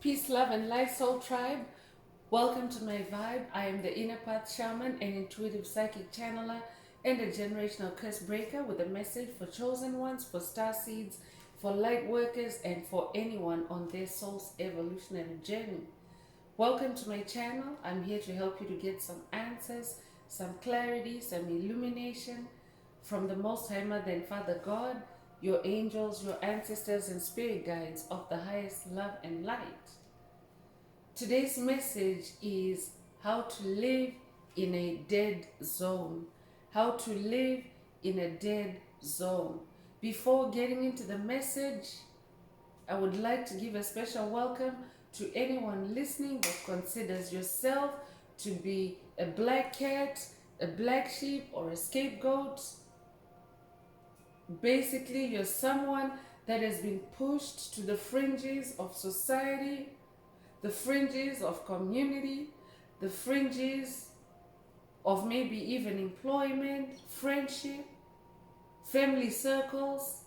Peace, love, and light, soul tribe. Welcome to my vibe. I am the inner path shaman, an intuitive psychic channeler, and a generational curse breaker with a message for chosen ones, for star seeds, for light workers, and for anyone on their soul's evolutionary journey. Welcome to my channel. I'm here to help you to get some answers, some clarity, some illumination from the Most High Mother and Father God, your angels, your ancestors, and spirit guides of the highest love and light. Today's message is how to live in a dead zone. How to live in a dead zone. Before getting into the message, I would like to give a special welcome to anyone listening that considers yourself to be a black cat, a black sheep, or a scapegoat. Basically, you're someone that has been pushed to the fringes of society, the fringes of community, the fringes of maybe even employment, friendship, family circles.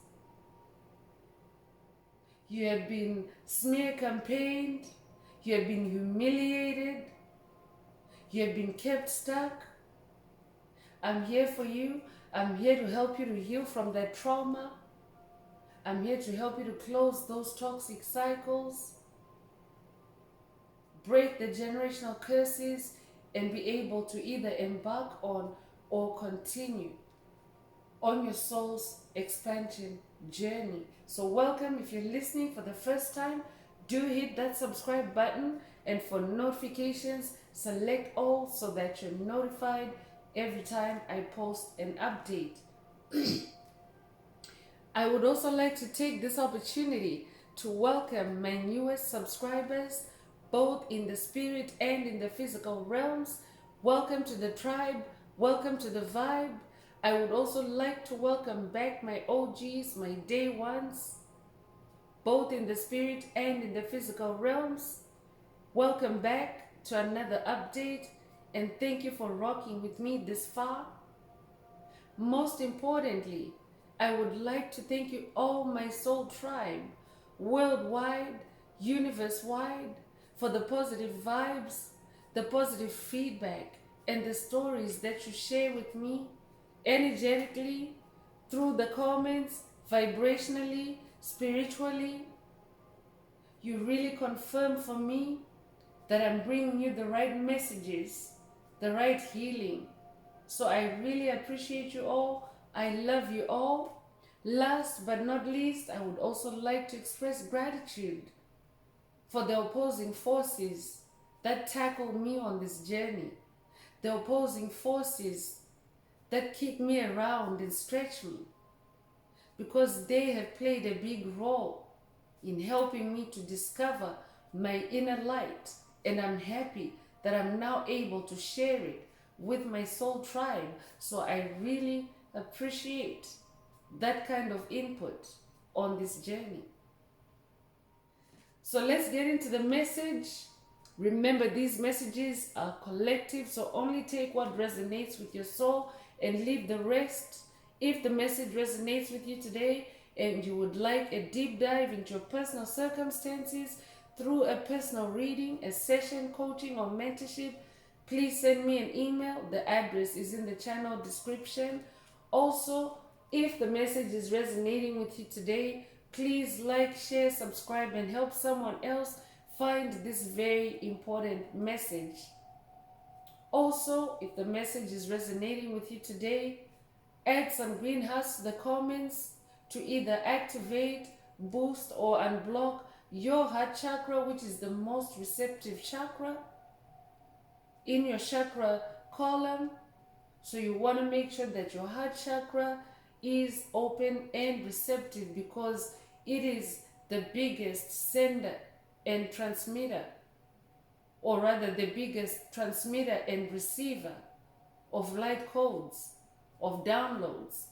You have been smear campaigned, you have been humiliated, you have been kept stuck. I'm here for you. I'm here to help you to heal from that trauma. I'm here to help you to close those toxic cycles, break the generational curses, and be able to either embark on or continue on your soul's expansion journey. So welcome. If you're listening for the first time, do hit that subscribe button, and for notifications, select all so that you're notified every time I post an update. I would also like to take this opportunity to welcome my newest subscribers, both in the spirit and in the physical realms. Welcome to the tribe. Welcome to the vibe. I would also like to welcome back my OGs, my day ones, both in the spirit and in the physical realms. Welcome back to another update, and thank you for rocking with me this far. Most importantly, I would like to thank you all, my soul tribe, worldwide, universe-wide, for the positive vibes, the positive feedback, and the stories that you share with me energetically, through the comments, vibrationally, spiritually. You really confirm for me that I'm bringing you the right messages, the right healing. So I really appreciate you all. I love you all. Last but not least, I would also like to express gratitude for the opposing forces that tackle me on this journey. The opposing forces that kick me around and stretch me, because they have played a big role in helping me to discover my inner light, and I'm happy that I'm now able to share it with my soul tribe. So I really appreciate that kind of input on this journey. So let's get into the message. Remember, these messages are collective, so only take what resonates with your soul and leave the rest. If the message resonates with you today and you would like a deep dive into your personal circumstances through a personal reading, a session, coaching, or mentorship, please send me an email. The address is in the channel description. Also, if the message is resonating with you today, please like, share, subscribe, and help someone else find this very important message. Also, if the message is resonating with you today, add some green hearts to the comments to either activate, boost, or unblock your heart chakra, which is the most receptive chakra in your chakra column. So you want to make sure that your heart chakra is open and receptive, because it is the biggest sender and transmitter, or rather the biggest transmitter and receiver of light codes, of downloads.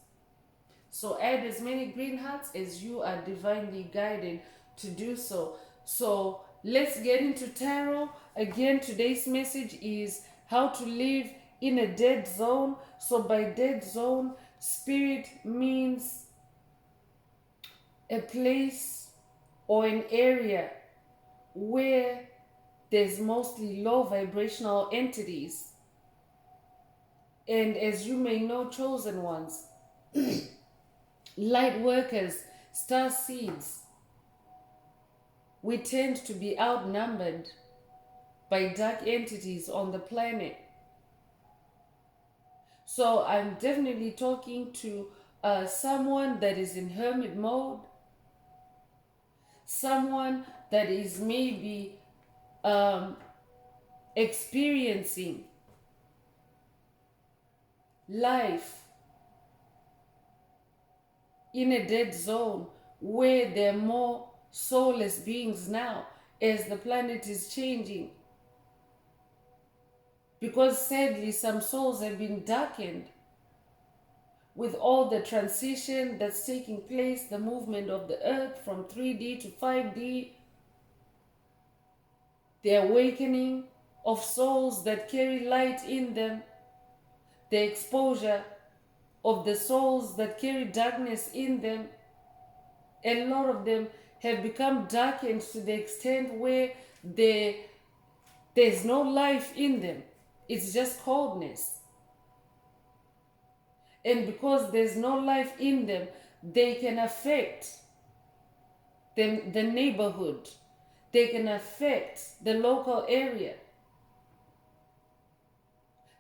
So add as many green hearts as you are divinely guided to do so. So let's get into tarot. Again, today's message is how to live in a dead zone. So by dead zone, spirit means a place or an area where there's mostly low vibrational entities. And as you may know, chosen ones, light workers, star seeds, we tend to be outnumbered by dark entities on the planet. So I'm definitely talking to someone that is in hermit mode, someone that is maybe experiencing life in a dead zone where there are more soulless beings now as the planet is changing. Because sadly, some souls have been darkened with all the transition that's taking place, the movement of the earth from 3D to 5D, the awakening of souls that carry light in them, the exposure of the souls that carry darkness in them. A lot of them have become darkened to the extent where there's no life in them. It's just coldness. And because there's no life in them, they can affect the neighborhood. They can affect the local area.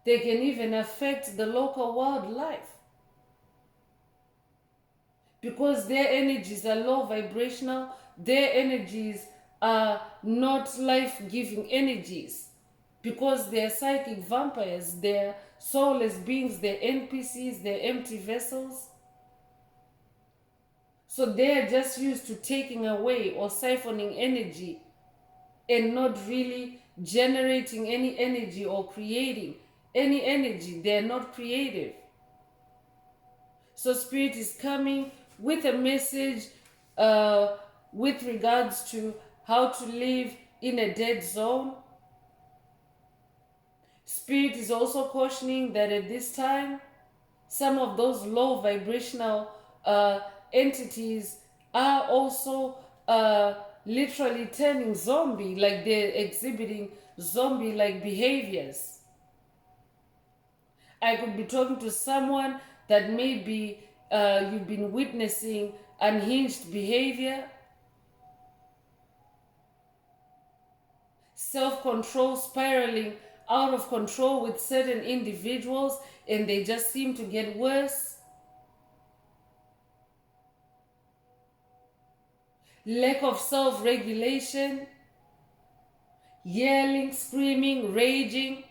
They can even affect the local wildlife. Because their energies are low vibrational, their energies are not life-giving energies. Because they're psychic vampires, they're soulless beings, they're NPCs, they're empty vessels. So they're just used to taking away or siphoning energy and not really generating any energy or creating any energy. They're not creative. So Spirit is coming with a message with regards to how to live in a dead zone. Spirit is also cautioning that at this time, some of those low vibrational entities are also literally turning zombie, like they're exhibiting zombie-like behaviors. I could be talking to someone that maybe you've been witnessing unhinged behavior, self-control spiraling out of control with certain individuals, and they just seem to get worse. Lack of self-regulation, yelling, screaming, raging,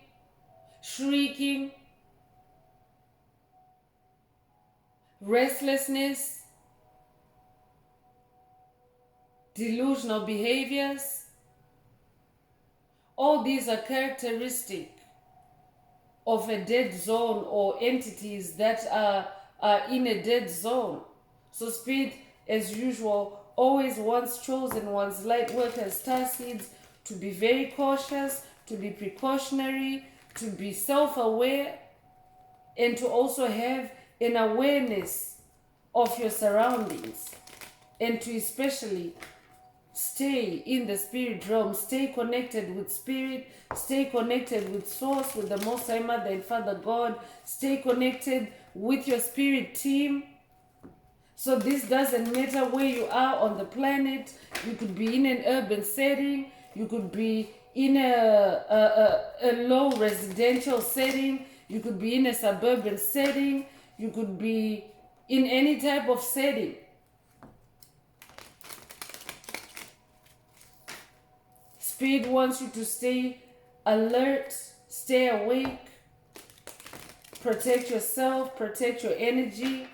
shrieking, restlessness, delusional behaviors. All these are characteristic of a dead zone or entities that are in a dead zone. So Spirit, as usual, always wants chosen ones, light workers, star seeds, to be very cautious, to be precautionary, to be self-aware, and to also have an awareness of your surroundings, and to especially stay in the spirit realm, stay connected with spirit, stay connected with source, with the Most High Mother and Father God, stay connected with your spirit team. So this doesn't matter where you are on the planet. You could be in an urban setting, you could be in a low residential setting, you could be in a suburban setting, you could be in any type of setting. Spirit wants you to stay alert, stay awake, protect yourself, protect your energy.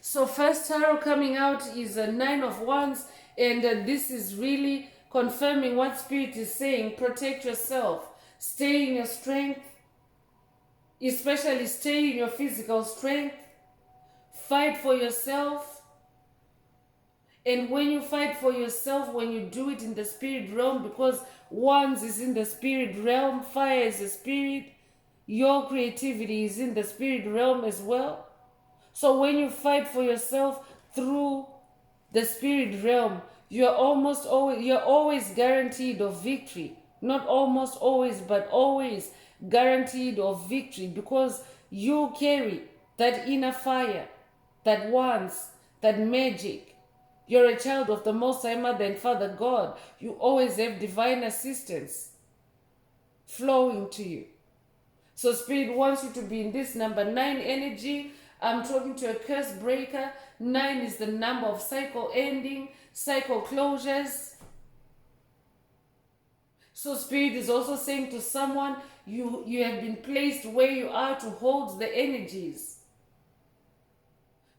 So first tarot coming out is a Nine of Wands, and this is really confirming what Spirit is saying. Protect yourself, stay in your strength, especially stay in your physical strength. Fight for yourself. And when you fight for yourself, when you do it in the spirit realm, because Wands is in the spirit realm, fire is a spirit, your creativity is in the spirit realm as well. So when you fight for yourself through the spirit realm, you're always guaranteed of victory. Not almost always, but always guaranteed of victory, because you carry that inner fire, that wants, that magic. You're a child of the Most High Mother and Father God. You always have divine assistance flowing to you. So Spirit wants you to be in this number 9 energy. I'm talking to a curse breaker. 9 is the number of cycle ending, cycle closures. So Spirit is also saying to someone, you have been placed where you are to hold the energies,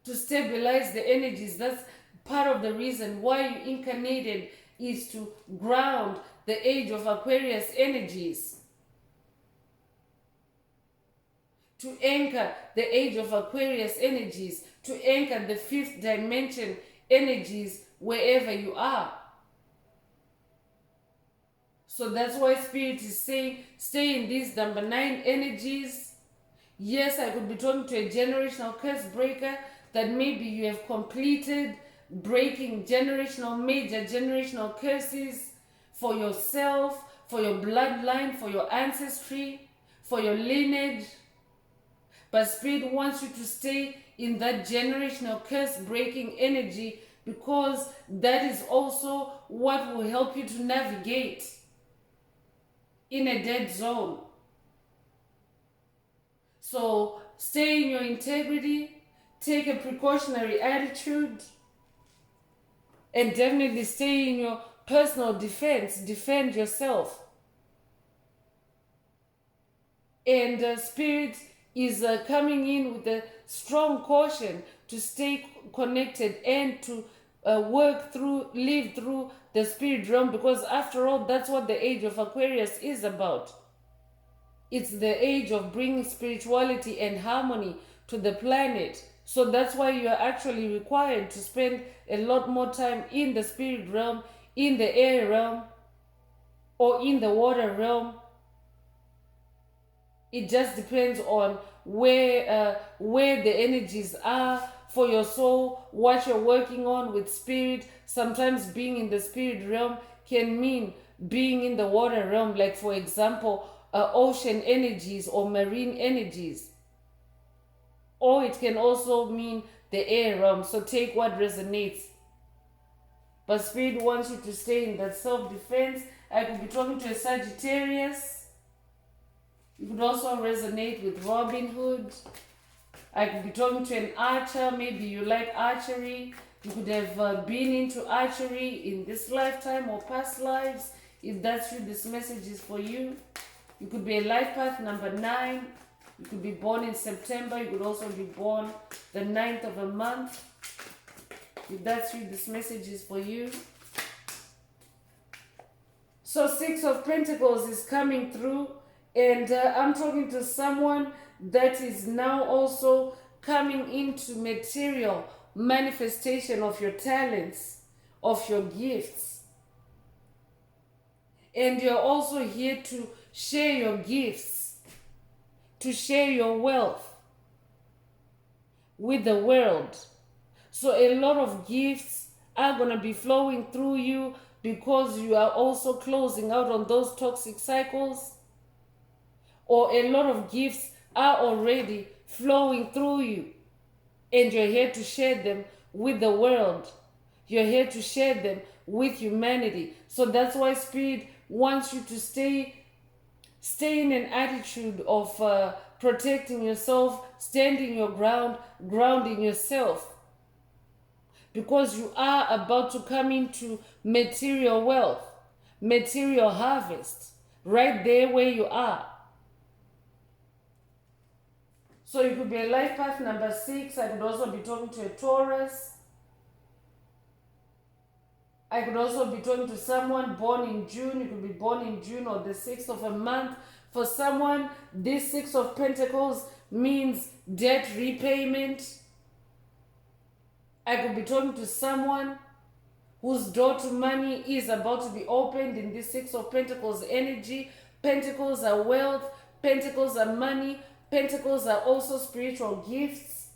to stabilize the energies. That's part of the reason why you incarnated, is to ground the age of Aquarius energies, to anchor the age of Aquarius energies, to anchor the 5th dimension energies wherever you are. So that's why Spirit is saying, stay in these number 9 energies. Yes, I could be talking to a generational curse breaker that maybe you have completed breaking major generational curses for yourself, for your bloodline, for your ancestry, for your lineage. But Spirit wants you to stay in that generational curse breaking energy, because that is also what will help you to navigate in a dead zone. So stay in your integrity, take a precautionary attitude, and definitely stay in your personal defense. Defend yourself. And Spirit is coming in with a strong caution to stay connected and to live through the spirit realm, because after all, that's what the age of Aquarius is about. It's the age of bringing spirituality and harmony to the planet. So that's why you are actually required to spend a lot more time in the spirit realm, in the air realm, or in the water realm. It just depends on where the energies are for your soul, what you're working on with spirit. Sometimes being in the spirit realm can mean being in the water realm, like for example, ocean energies or marine energies. Or it can also mean the air realm. So take what resonates. But Spirit wants you to stay in that self-defense. I could be talking to a Sagittarius. You could also resonate with Robin Hood. I could be talking to an archer. Maybe you like archery. You could have been into archery in this lifetime or past lives. If that's you, this message is for you. You could be a life path number 9. You could be born in September. You could also be born the 9th of a month. If that's you, this message is for you. So 6 of Pentacles is coming through. And I'm talking to someone that is now also coming into material manifestation of your talents, of your gifts. And you're also here to share your gifts, to share your wealth with the world. So a lot of gifts are going to be flowing through you, because you are also closing out on those toxic cycles. Or a lot of gifts are already flowing through you, and you're here to share them with the world. You're here to share them with humanity. So that's why Spirit wants you to stay in an attitude of protecting yourself, standing your ground, grounding yourself. Because you are about to come into material wealth, material harvest, right there where you are. So you could be a life path number 6. I could also be talking to a Taurus. I could also be talking to someone born in June. You could be born in June or the 6th of a month. For someone, this 6 of Pentacles means debt repayment. I could be talking to someone whose door to money is about to be opened in this 6 of Pentacles energy. Pentacles are wealth. Pentacles are money. Pentacles are also spiritual gifts.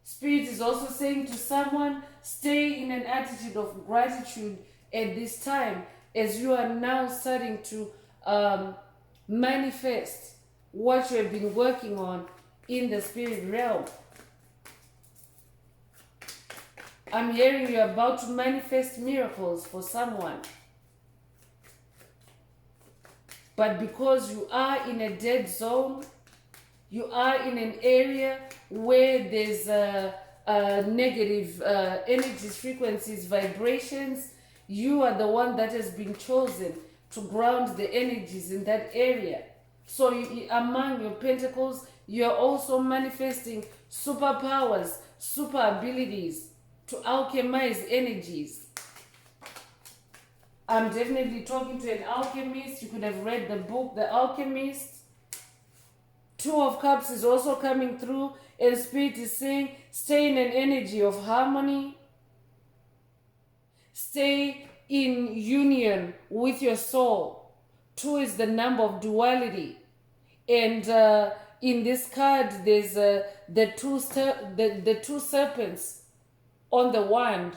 Spirit is also saying to someone, stay in an attitude of gratitude at this time as you are now starting to manifest what you have been working on in the spirit realm. I'm hearing you're about to manifest miracles for someone. But because you are in a dead zone, you are in an area where there's negative energies, frequencies, vibrations, you are the one that has been chosen to ground the energies in that area. So among your pentacles, you're also manifesting superpowers, super abilities to alchemize energies. I'm definitely talking to an alchemist. You could have read the book, The Alchemist. Two of Cups is also coming through, and Spirit is saying, stay in an energy of harmony. Stay in union with your soul. Two is the number of duality. And in this card, there's the two serpents on the wand.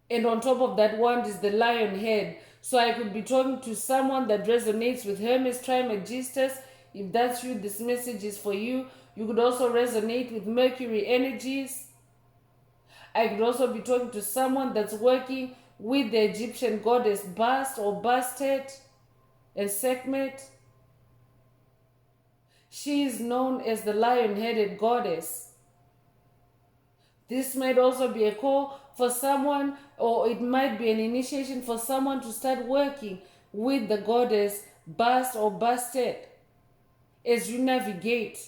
And on top of that wand is the lion head. So I could be talking to someone that resonates with Hermes Trismegistus. If that's you, this message is for you. You could also resonate with Mercury energies. I could also be talking to someone that's working with the Egyptian goddess Bast or Bastet and Sekhmet. She is known as the lion-headed goddess. This might also be a call for someone, or it might be an initiation for someone to start working with the goddess Bast or Bastet as you navigate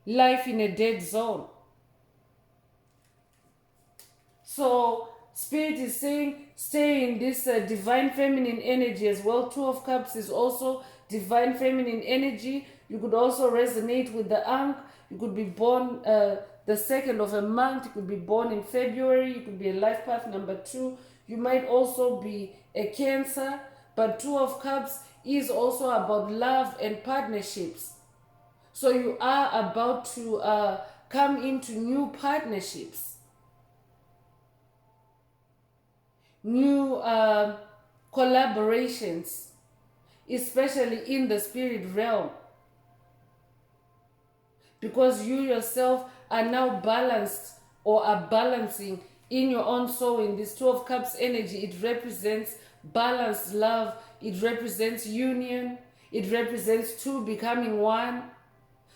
life in a dead zone. So Spirit is saying, stay in this divine feminine energy as well. Two of Cups is also divine feminine energy. You could also resonate with the Ankh. You could be born the second of a month. You could be born in February. You could be a life path number 2. You might also be a Cancer. But Two of Cups is also about love and partnerships. So you are about to come into new partnerships, new collaborations, especially in the spirit realm, because you yourself are now balanced or are balancing in your own soul. In this Two of Cups energy, it represents balanced love, it represents union, it represents two becoming one.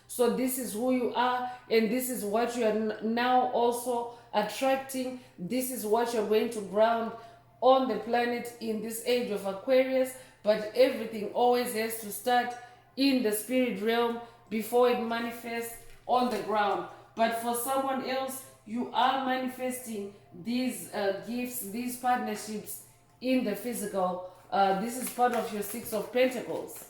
So this is who you are, and this is what you are now also attracting. This is what you're going to ground on the planet in this age of Aquarius. But everything always has to start in the spirit realm before it manifests on the ground. But for someone else, you are manifesting these gifts, these partnerships in the physical. This is part of your Six of Pentacles.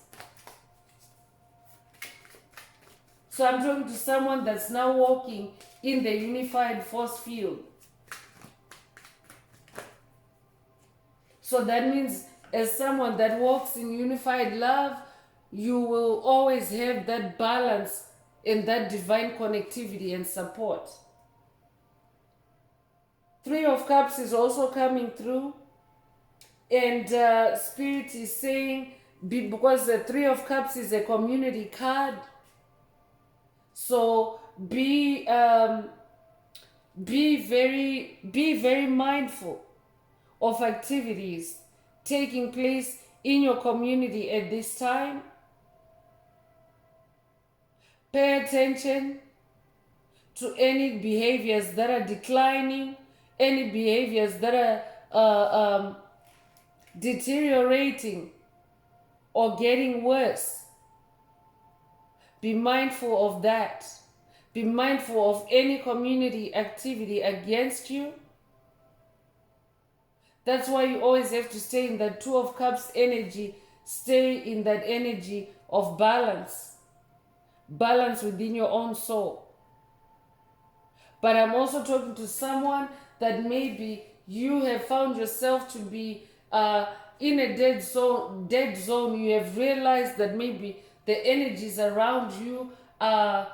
So I'm talking to someone that's now walking in the unified force field. So that means as someone that walks in unified love, you will always have that balance and that divine connectivity and support. Three of Cups is also coming through. And Spirit is saying, because the Three of Cups is a community card, so be very mindful of activities taking place in your community at this time. Pay attention to any behaviors that are declining, any behaviors that are deteriorating or getting worse. Be mindful of that. Be mindful of any community activity against you. That's why you always have to stay in that Two of Cups energy. Stay in that energy of balance. Balance within your own soul. But I'm also talking to someone that maybe you have found yourself to be in a dead zone, you have realized that maybe the energies around you are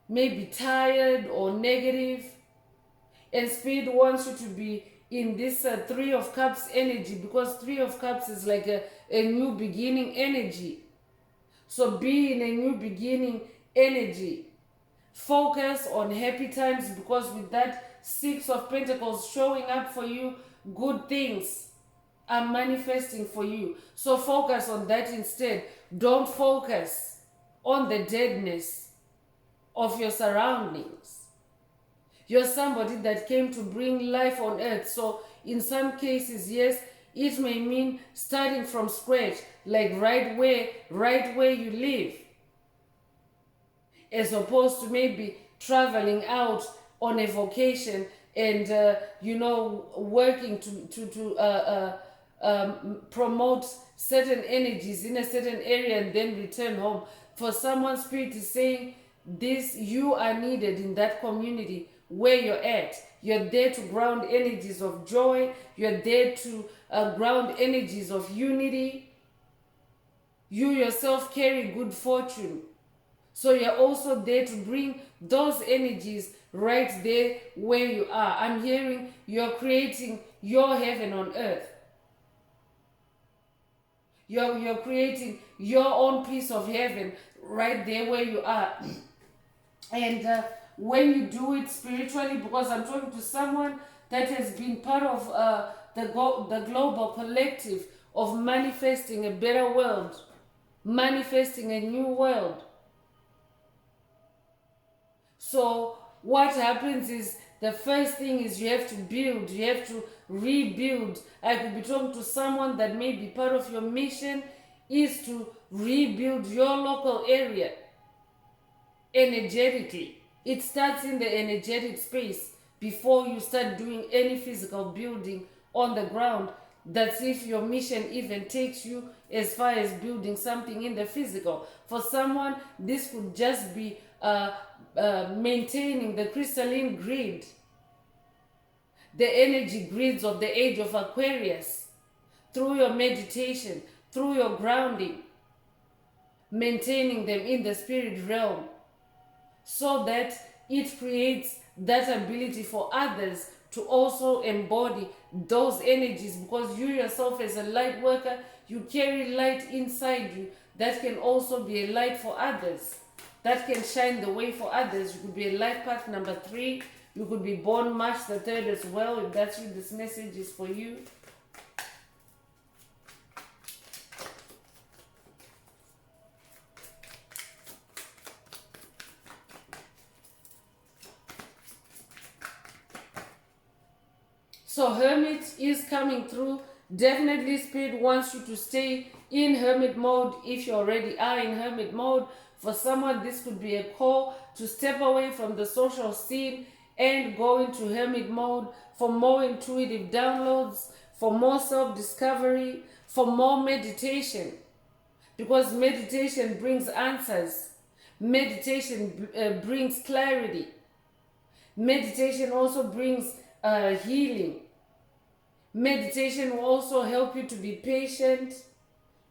maybe tired or negative, and Spirit wants you to be in this Three of Cups energy, because Three of Cups is like a new beginning energy. So be in a new beginning energy. Focus on happy times, because with that Six of Pentacles showing up for you, good things are manifesting for you. So focus on that instead. Don't focus on the deadness of your surroundings. You're somebody that came to bring life on earth. So in some cases, yes, it may mean starting from scratch, like right where you live, as opposed to maybe traveling out on a vacation and working to promote certain energies in a certain area and then return home. For someone, Spirit is saying this: you are needed in that community where you're at. You're there to ground energies of joy. You're there to ground energies of unity. You yourself carry good fortune. So you're also there to bring those energies right there where you are. I'm hearing you're creating your heaven on earth. You're creating your own piece of heaven right there where you are. And when you do it spiritually, because I'm talking to someone that has been part of the global collective of manifesting a better world, manifesting a new world. So what happens is, the first thing is you have to build, you have to rebuild. I could be talking to someone that may be part of your mission is to rebuild your local area energetically. It starts in the energetic space before you start doing any physical building on the ground. That's if your mission even takes you as far as building something in the physical. For someone, this could just be maintaining the crystalline grid, the energy grids of the age of Aquarius, through your meditation, through your grounding, maintaining them in the spirit realm, so that it creates that ability for others to also embody those energies, because you yourself as a light worker, you carry light inside you that can also be a light for others, that can shine the way for others. You could be a life path number 3. You could be born March the 3rd as well. If that's you, this message is for you. So Hermit is coming through. Definitely Spirit wants you to stay in Hermit mode if you already are in Hermit mode. For someone, this could be a call to step away from the social scene and go into Hermit mode for more intuitive downloads, for more self-discovery, for more meditation. Because meditation brings answers. Meditation brings clarity. Meditation also brings healing. Meditation will also help you to be patient,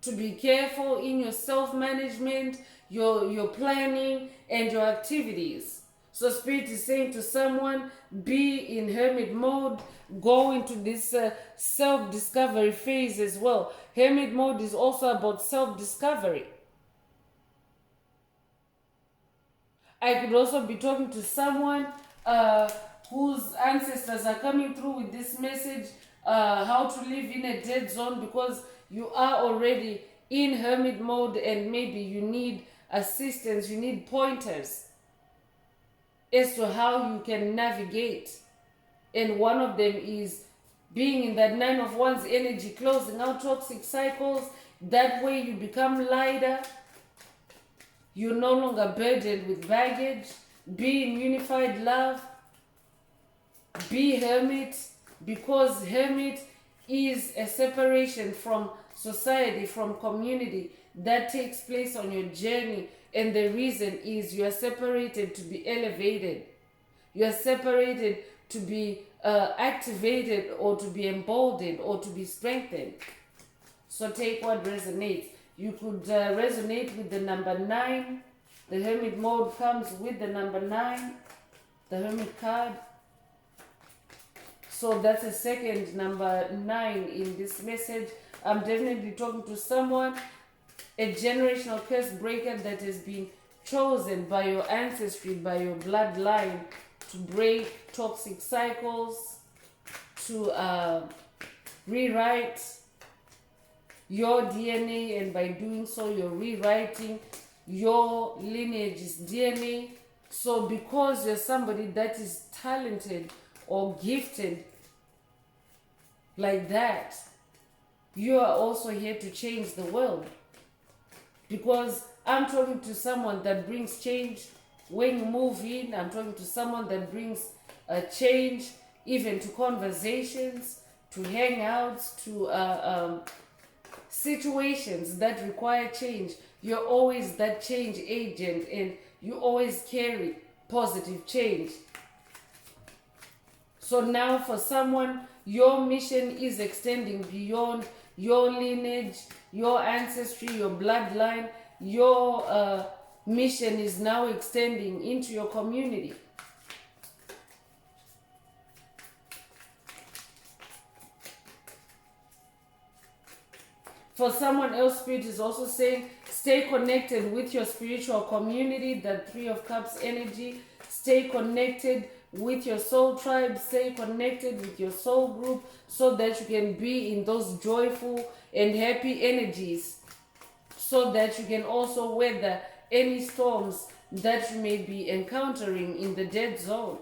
to be careful in your self-management, your planning, and your activities. So Spirit is saying to someone, be in Hermit mode, go into this self-discovery phase as well. Hermit mode is also about self-discovery. I could also be talking to someone whose ancestors are coming through with this message, how to live in a dead zone, because you are already in Hermit mode and maybe you need assistance, you need pointers as to how you can navigate. And one of them is being in that 9 of Wands energy, closing out toxic cycles. That way you become lighter. You're no longer burdened with baggage. Be in unified love. Be Hermit, because Hermit is a separation from society, from community that takes place on your journey. And the reason is you are separated to be elevated. You are separated to be activated or to be emboldened or to be strengthened. So take what resonates. You could resonate with the number 9. The Hermit mode comes with the number 9, the Hermit card. So that's a second number 9 in this message. I'm definitely talking to someone, a generational curse breaker that has been chosen by your ancestry, by your bloodline, to break toxic cycles, to rewrite your DNA, and by doing so, you're rewriting your lineage's DNA. So because you're somebody that is talented or gifted like that, you are also here to change the world. Because I'm talking to someone that brings change when you move in. I'm talking to someone that brings a change even to conversations, to hangouts, to situations that require change. You're always that change agent, and you always carry positive change. So now for someone, your mission is extending beyond your lineage, your ancestry, your bloodline. Your mission is now extending into your community. For someone else, Spirit is also saying, stay connected with your spiritual community, that 3 of Cups energy. Stay connected with your soul tribe, stay connected with your soul group, so that you can be in those joyful and happy energies, so that you can also weather any storms that you may be encountering in the dead zone.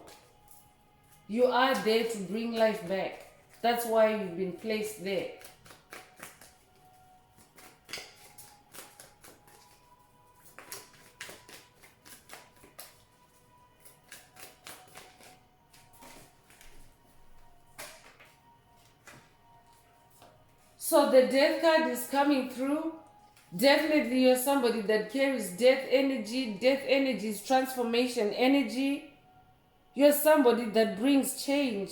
You are there to bring life back. That's why you've been placed there. So the death card is coming through. Definitely you're somebody that carries death energy. Death energy is transformation energy. You're somebody that brings change,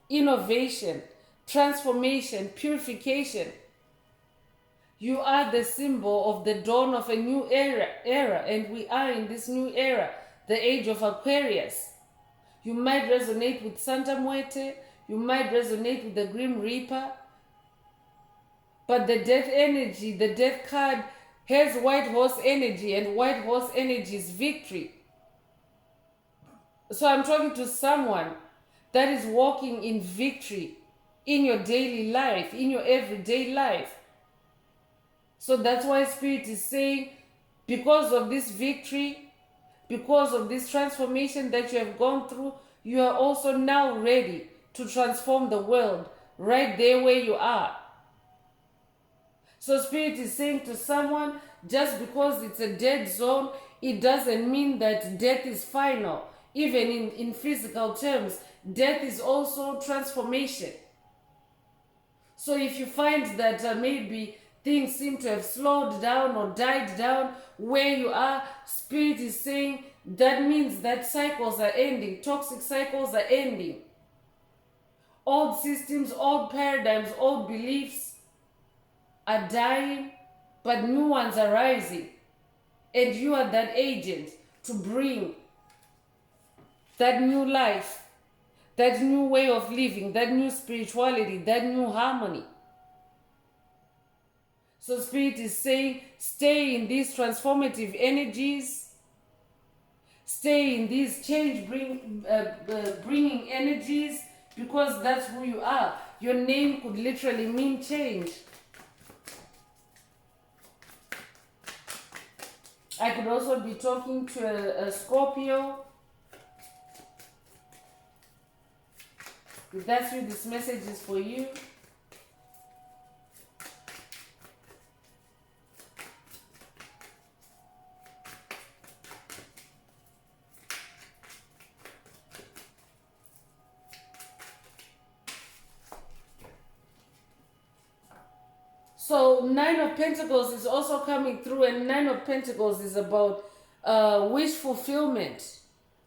innovation, transformation, purification. You are the symbol of the dawn of a new era, and we are in this new era, the age of Aquarius. You might resonate with Santa Muerte. You might resonate with the Grim Reaper. But the death energy, the death card, has white horse energy, and white horse energy is victory. So I'm talking to someone that is walking in victory in your daily life, in your everyday life. So that's why Spirit is saying, because of this victory, because of this transformation that you have gone through, you are also now ready to transform the world right there where you are. So Spirit is saying to someone, just because it's a dead zone, it doesn't mean that death is final. Even in physical terms, death is also transformation. So if you find that maybe things seem to have slowed down or died down where you are, Spirit is saying that means that cycles are ending, toxic cycles are ending. Old systems, old paradigms, old beliefs are dying, but new ones are rising. And you are that agent to bring that new life, that new way of living, that new spirituality, that new harmony. So Spirit is saying, stay in these transformative energies, stay in these change bringing energies, because that's who you are. Your name could literally mean change. I could also be talking to a Scorpio. If that's who this message is for you. So 9 of Pentacles is also coming through, and 9 of Pentacles is about wish fulfillment,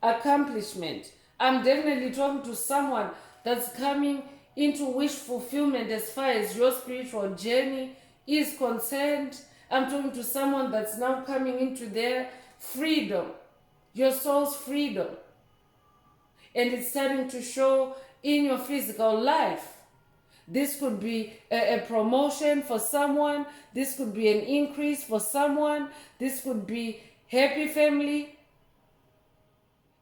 accomplishment, I'm definitely talking to someone that's coming into wish fulfillment as far as your spiritual journey is concerned. I'm talking to someone that's now coming into their freedom, your soul's freedom. And it's starting to show in your physical life. This could be a promotion for someone. This could be an increase for someone. This could be happy family,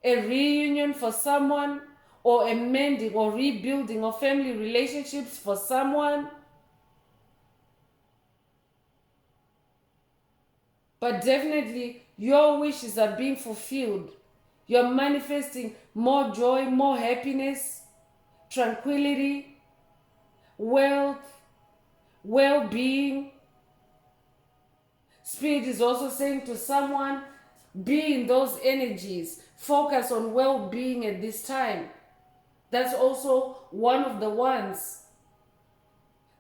a reunion for someone, or a mending or rebuilding of family relationships for someone. But definitely, your wishes are being fulfilled. You're manifesting more joy, more happiness, tranquility, wealth, well-being. Spirit is also saying to someone, be in those energies. Focus on well-being at this time. That's also one of the ones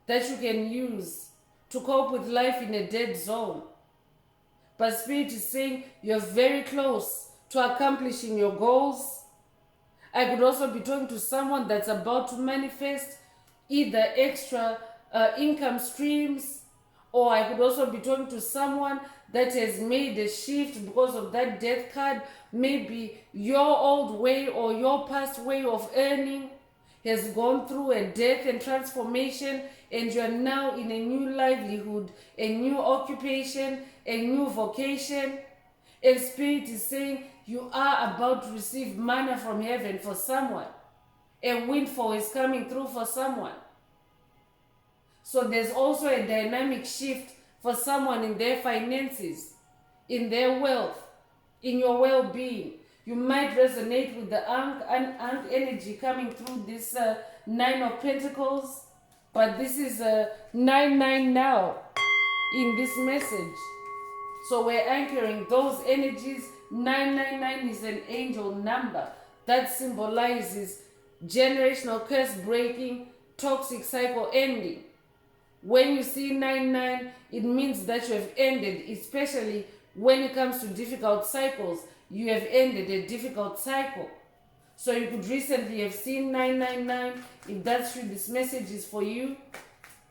that you can use to cope with life in a dead zone. But Spirit is saying you're very close to accomplishing your goals. I could also be talking to someone that's about to manifest either extra income streams, or I could also be talking to someone that has made a shift because of that death card. Maybe your old way or your past way of earning has gone through a death and transformation, and you're now in a new livelihood, a new occupation, a new vocation. And Spirit is saying you are about to receive manna from heaven for someone. A windfall is coming through for someone. So there's also a dynamic shift for someone in their finances, in their wealth, in your well-being. You might resonate with the Ankh energy coming through this Nine of Pentacles, but this is a 9-9 now in this message. So we're anchoring those energies. 999 is an angel number that symbolizes generational curse breaking, toxic cycle ending. When you see 99, it means that you have ended, especially when it comes to difficult cycles. You have ended a difficult cycle. So you could recently have seen 999. If that's true, this message is for you.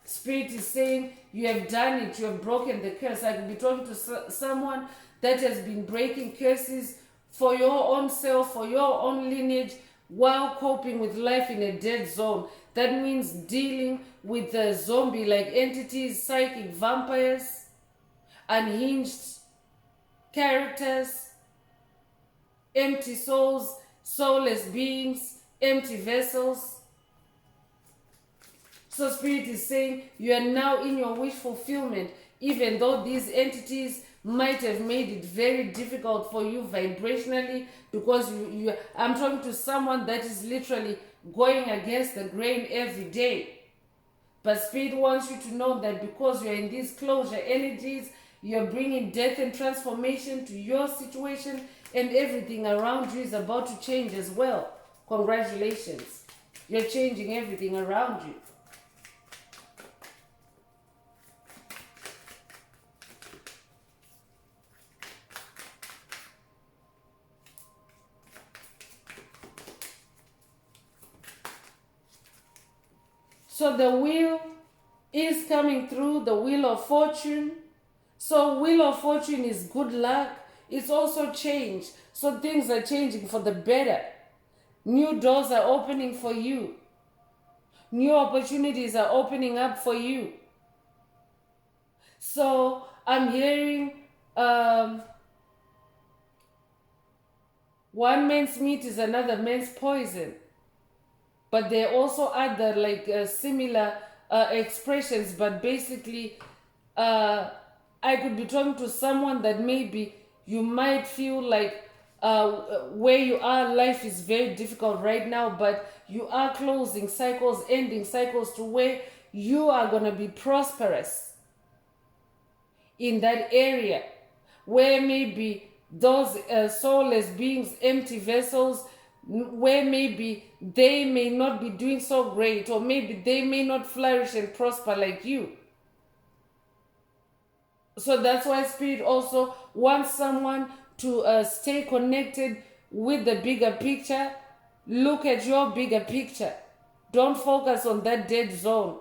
Spirit is saying you have done it, you have broken the curse. I could be talking to someone that has been breaking curses for your own self, for your own lineage, while coping with life in a dead zone. That means dealing with the zombie-like entities, psychic vampires, unhinged characters, empty souls, soulless beings, empty vessels. So Spirit is saying you are now in your wish fulfillment, even though these entities might have made it very difficult for you vibrationally, because I'm talking to someone that is literally going against the grain every day. But Spirit wants you to know that because you're in these closure energies, you're bringing death and transformation to your situation, and everything around you is about to change as well. Congratulations. You're changing everything around you. So the wheel is coming through, the wheel of fortune. So wheel of fortune is good luck. It's also change. So things are changing for the better. New doors are opening for you. New opportunities are opening up for you. So I'm hearing one man's meat is another man's poison. But there are also other similar expressions, but basically I could be talking to someone that maybe you might feel like where you are, life is very difficult right now, but you are closing cycles, ending cycles to where you are going to be prosperous in that area, where maybe those soulless beings, empty vessels, where maybe they may not be doing so great, or maybe they may not flourish and prosper like you. So that's why Spirit also wants someone to stay connected with the bigger picture, Look at your bigger picture. Don't focus on that dead zone.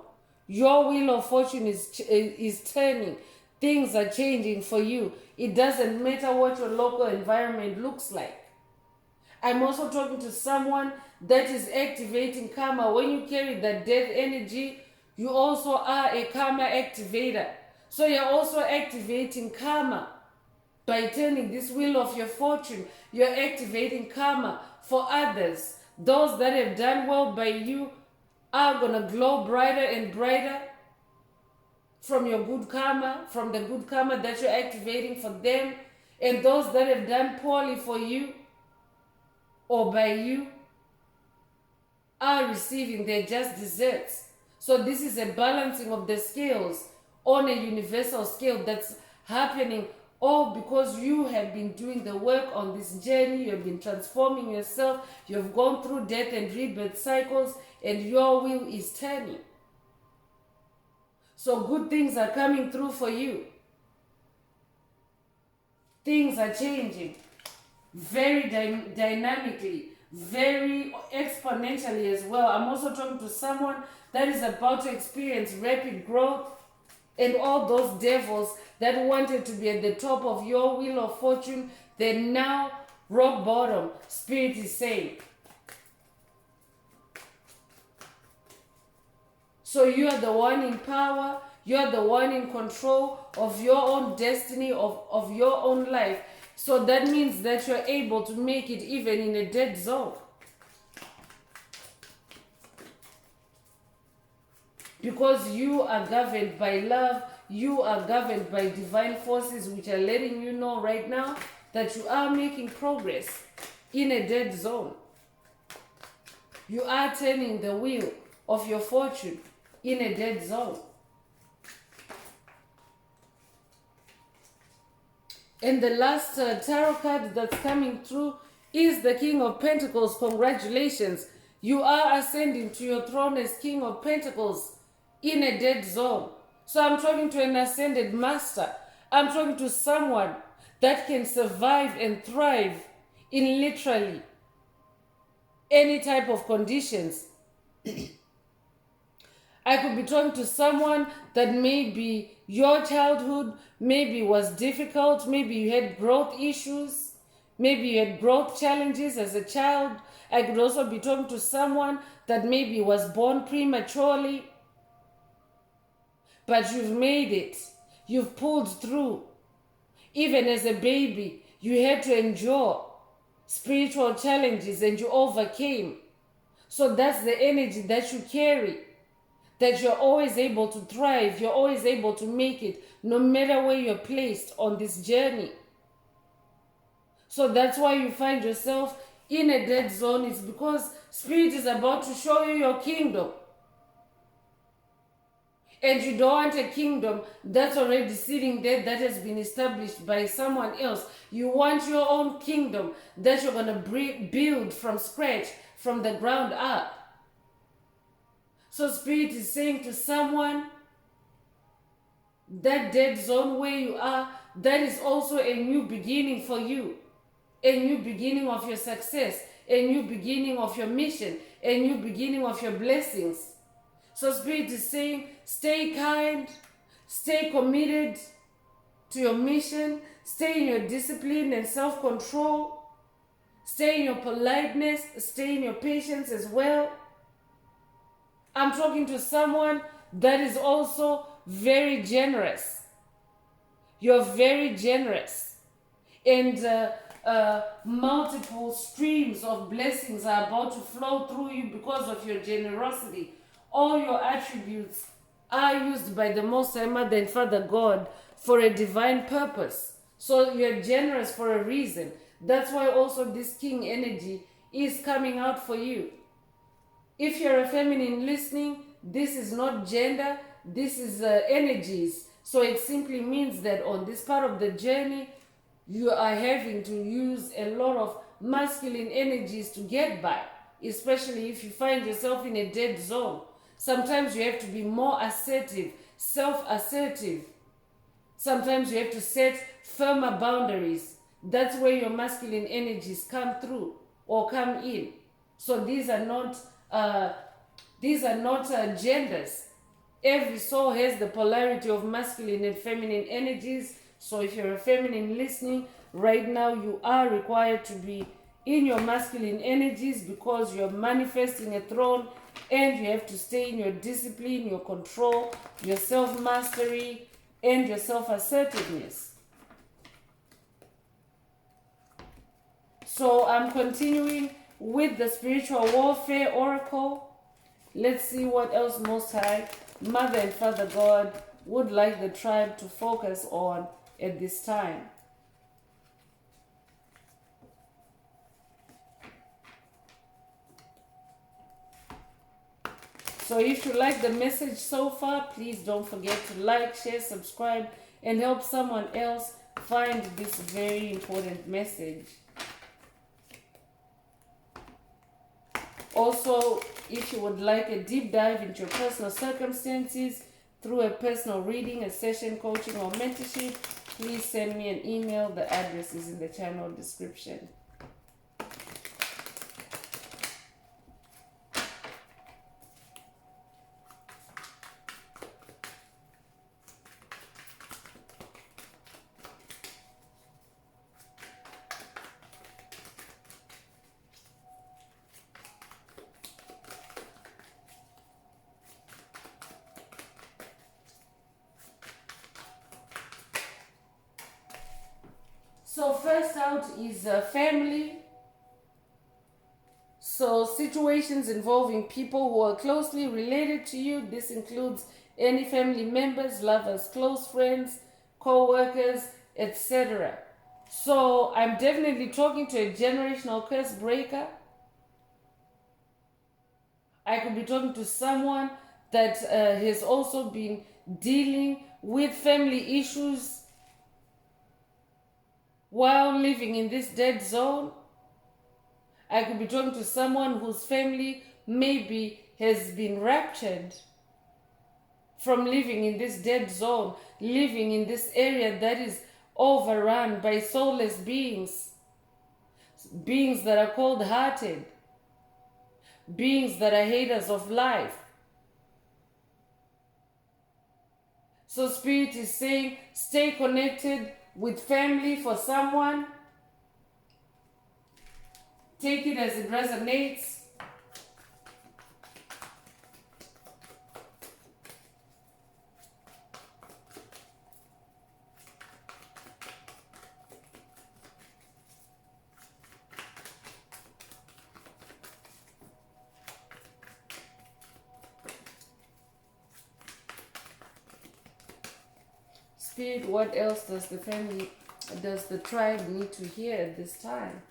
Your wheel of fortune is turning. Things are changing for you. It doesn't matter what your local environment looks like. I'm also talking to someone that is activating karma. When you carry that death energy, you also are a karma activator. So you're also activating karma by turning this wheel of your fortune. You're activating karma for others. Those that have done well by you are going to glow brighter and brighter from your good karma, from the good karma that you're activating for them. And those that have done poorly for you or by you are receiving their just desserts. So this is a balancing of the scales on a universal scale that's happening all because you have been doing the work on this journey. You have been transforming yourself. You have gone through death and rebirth cycles, and your wheel is turning. So good things are coming through for you. Things are changing very dynamically, very exponentially as well. I'm also talking to someone that is about to experience rapid growth, and all those devils that wanted to be at the top of your wheel of fortune, they're now rock bottom. Spirit is saying. So you are the one in power. You are the one in control of your own destiny, of your own life. So that means that you're able to make it even in a dead zone. Because you are governed by love, you are governed by divine forces which are letting you know right now that you are making progress in a dead zone. You are turning the wheel of your fortune in a dead zone. And the last tarot card that's coming through is the King of Pentacles. Congratulations. You are ascending to your throne as King of Pentacles in a dead zone. So I'm talking to an ascended master. I'm talking to someone that can survive and thrive in literally any type of conditions. I could be talking to someone that maybe your childhood maybe was difficult, maybe you had growth issues, maybe you had growth challenges as a child. I could also be talking to someone that maybe was born prematurely, but you've made it. You've pulled through. Even as a baby, you had to endure spiritual challenges and you overcame. So that's the energy that you carry. That you're always able to thrive, you're always able to make it, no matter where you're placed on this journey. So that's why you find yourself in a dead zone. It's because Spirit is about to show you your kingdom. And you don't want a kingdom that's already sitting there, that has been established by someone else. You want your own kingdom that you're going to build from scratch, from the ground up. So Spirit is saying to someone, that dead zone where you are, that is also a new beginning for you. A new beginning of your success, a new beginning of your mission, a new beginning of your blessings. So Spirit is saying, stay kind, stay committed to your mission, stay in your discipline and self-control, stay in your politeness, stay in your patience as well. I'm talking to someone that is also very generous. You're very generous. And multiple streams of blessings are about to flow through you because of your generosity. All your attributes are used by the Most High Mother and Father God for a divine purpose. So you're generous for a reason. That's why also this King energy is coming out for you. If you're a feminine listening, this is not gender, this is energies. So it simply means that on this part of the journey, you are having to use a lot of masculine energies to get by, especially if you find yourself in a dead zone. Sometimes you have to be more assertive, self-assertive. Sometimes you have to set firmer boundaries. That's where your masculine energies come through or come in. So these are not genders. Every soul has the polarity of masculine and feminine energies. So if you're a feminine listening right now, you are required to be in your masculine energies because you're manifesting a throne, and you have to stay in your discipline, your control, your self-mastery, and your self-assertiveness. So I'm continuing with the spiritual warfare oracle. Let's see what else Most High, Mother and Father God would like the tribe to focus on at this time. So if you like the message so far, please don't forget to like, share, subscribe, and help someone else find this very important message. Also, if you would like a deep dive into your personal circumstances through a personal reading, a session, coaching, or mentorship, please send me an email. The address is in the channel description. So first out is family. So situations involving people who are closely related to you. This includes any family members, lovers, close friends, co-workers, etc. So I'm definitely talking to a generational curse breaker. I could be talking to someone that has also been dealing with family issues while living in this dead zone. I could be talking to someone whose family maybe has been raptured from living in this dead zone, living in this area that is overrun by soulless beings, beings that are cold-hearted, beings that are haters of life. So Spirit is saying, stay connected with family for someone. Take it as it resonates. Spirit, what else does the tribe need to hear at this time?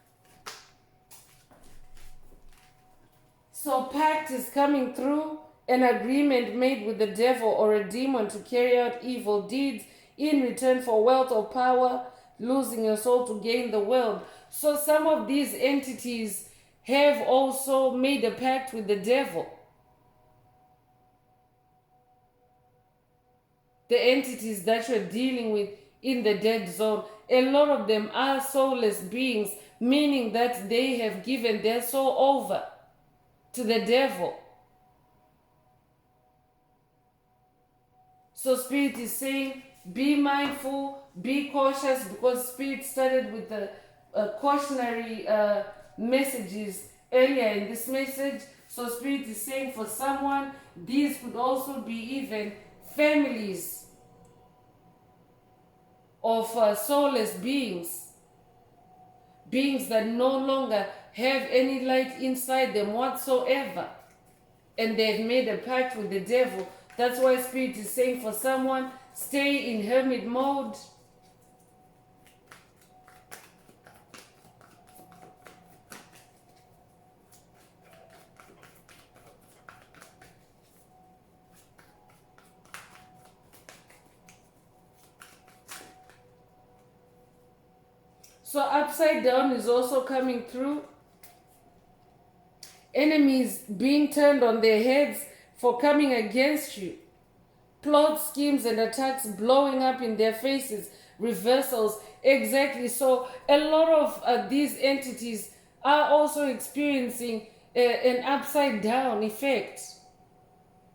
So pact is coming through, an agreement made with the devil or a demon to carry out evil deeds in return for wealth or power, losing your soul to gain the world. So some of these entities have also made a pact with the devil. The entities that you're dealing with in the dead zone, a lot of them are soulless beings, meaning that they have given their soul over to the devil. So Spirit is saying, be mindful, be cautious, because Spirit started with the cautionary messages earlier in this message. So Spirit is saying for someone, these could also be even families of soulless beings, beings that no longer have any light inside them whatsoever, and they've made a pact with the devil. That's why Spirit is saying for someone, stay in hermit mode. So upside down is also coming through. Enemies being turned on their heads for coming against you. Plots, schemes, and attacks blowing up in their faces. Reversals. Exactly. So a lot of these entities are also experiencing an upside down effect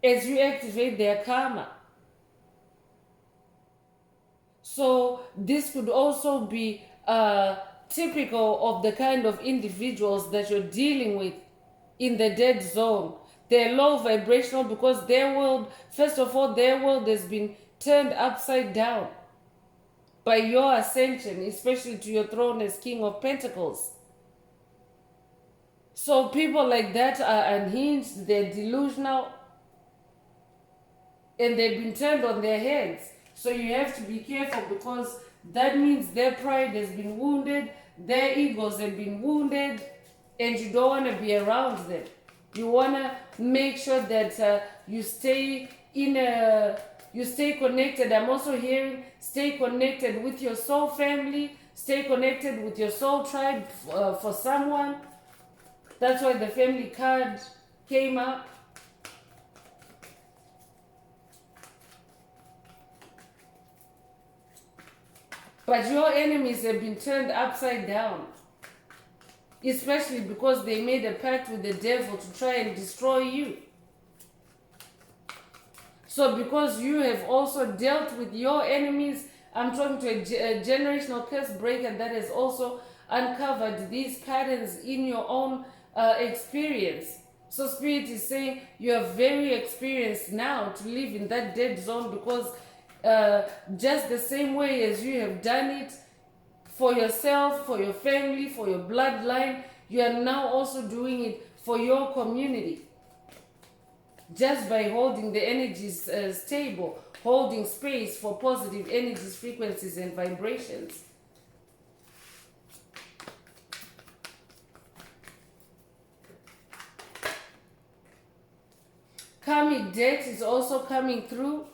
as you activate their karma. So this could also be typical of the kind of individuals that you're dealing with in the dead zone. They're low vibrational because their world, first of all, their world has been turned upside down by your ascension, especially to your throne as King of Pentacles. So people like that are unhinged, they're delusional, and they've been turned on their heads. So you have to be careful, because that means their pride has been wounded, their egos have been wounded, and you don't want to be around them. You want to make sure that you stay you stay connected. I'm also hearing stay connected with your soul family, stay connected with your soul tribe for someone. That's why the family card came up. But your enemies have been turned upside down, especially because they made a pact with the devil to try and destroy you. So because you have also dealt with your enemies, I'm talking to a generational curse breaker that has also uncovered these patterns in your own experience. So Spirit is saying you are very experienced now to live in that dead zone, because just the same way as you have done it for yourself, for your family, for your bloodline, you are now also doing it for your community. Just by holding the energies stable, holding space for positive energies, frequencies, and vibrations. Karmic debt is also coming through.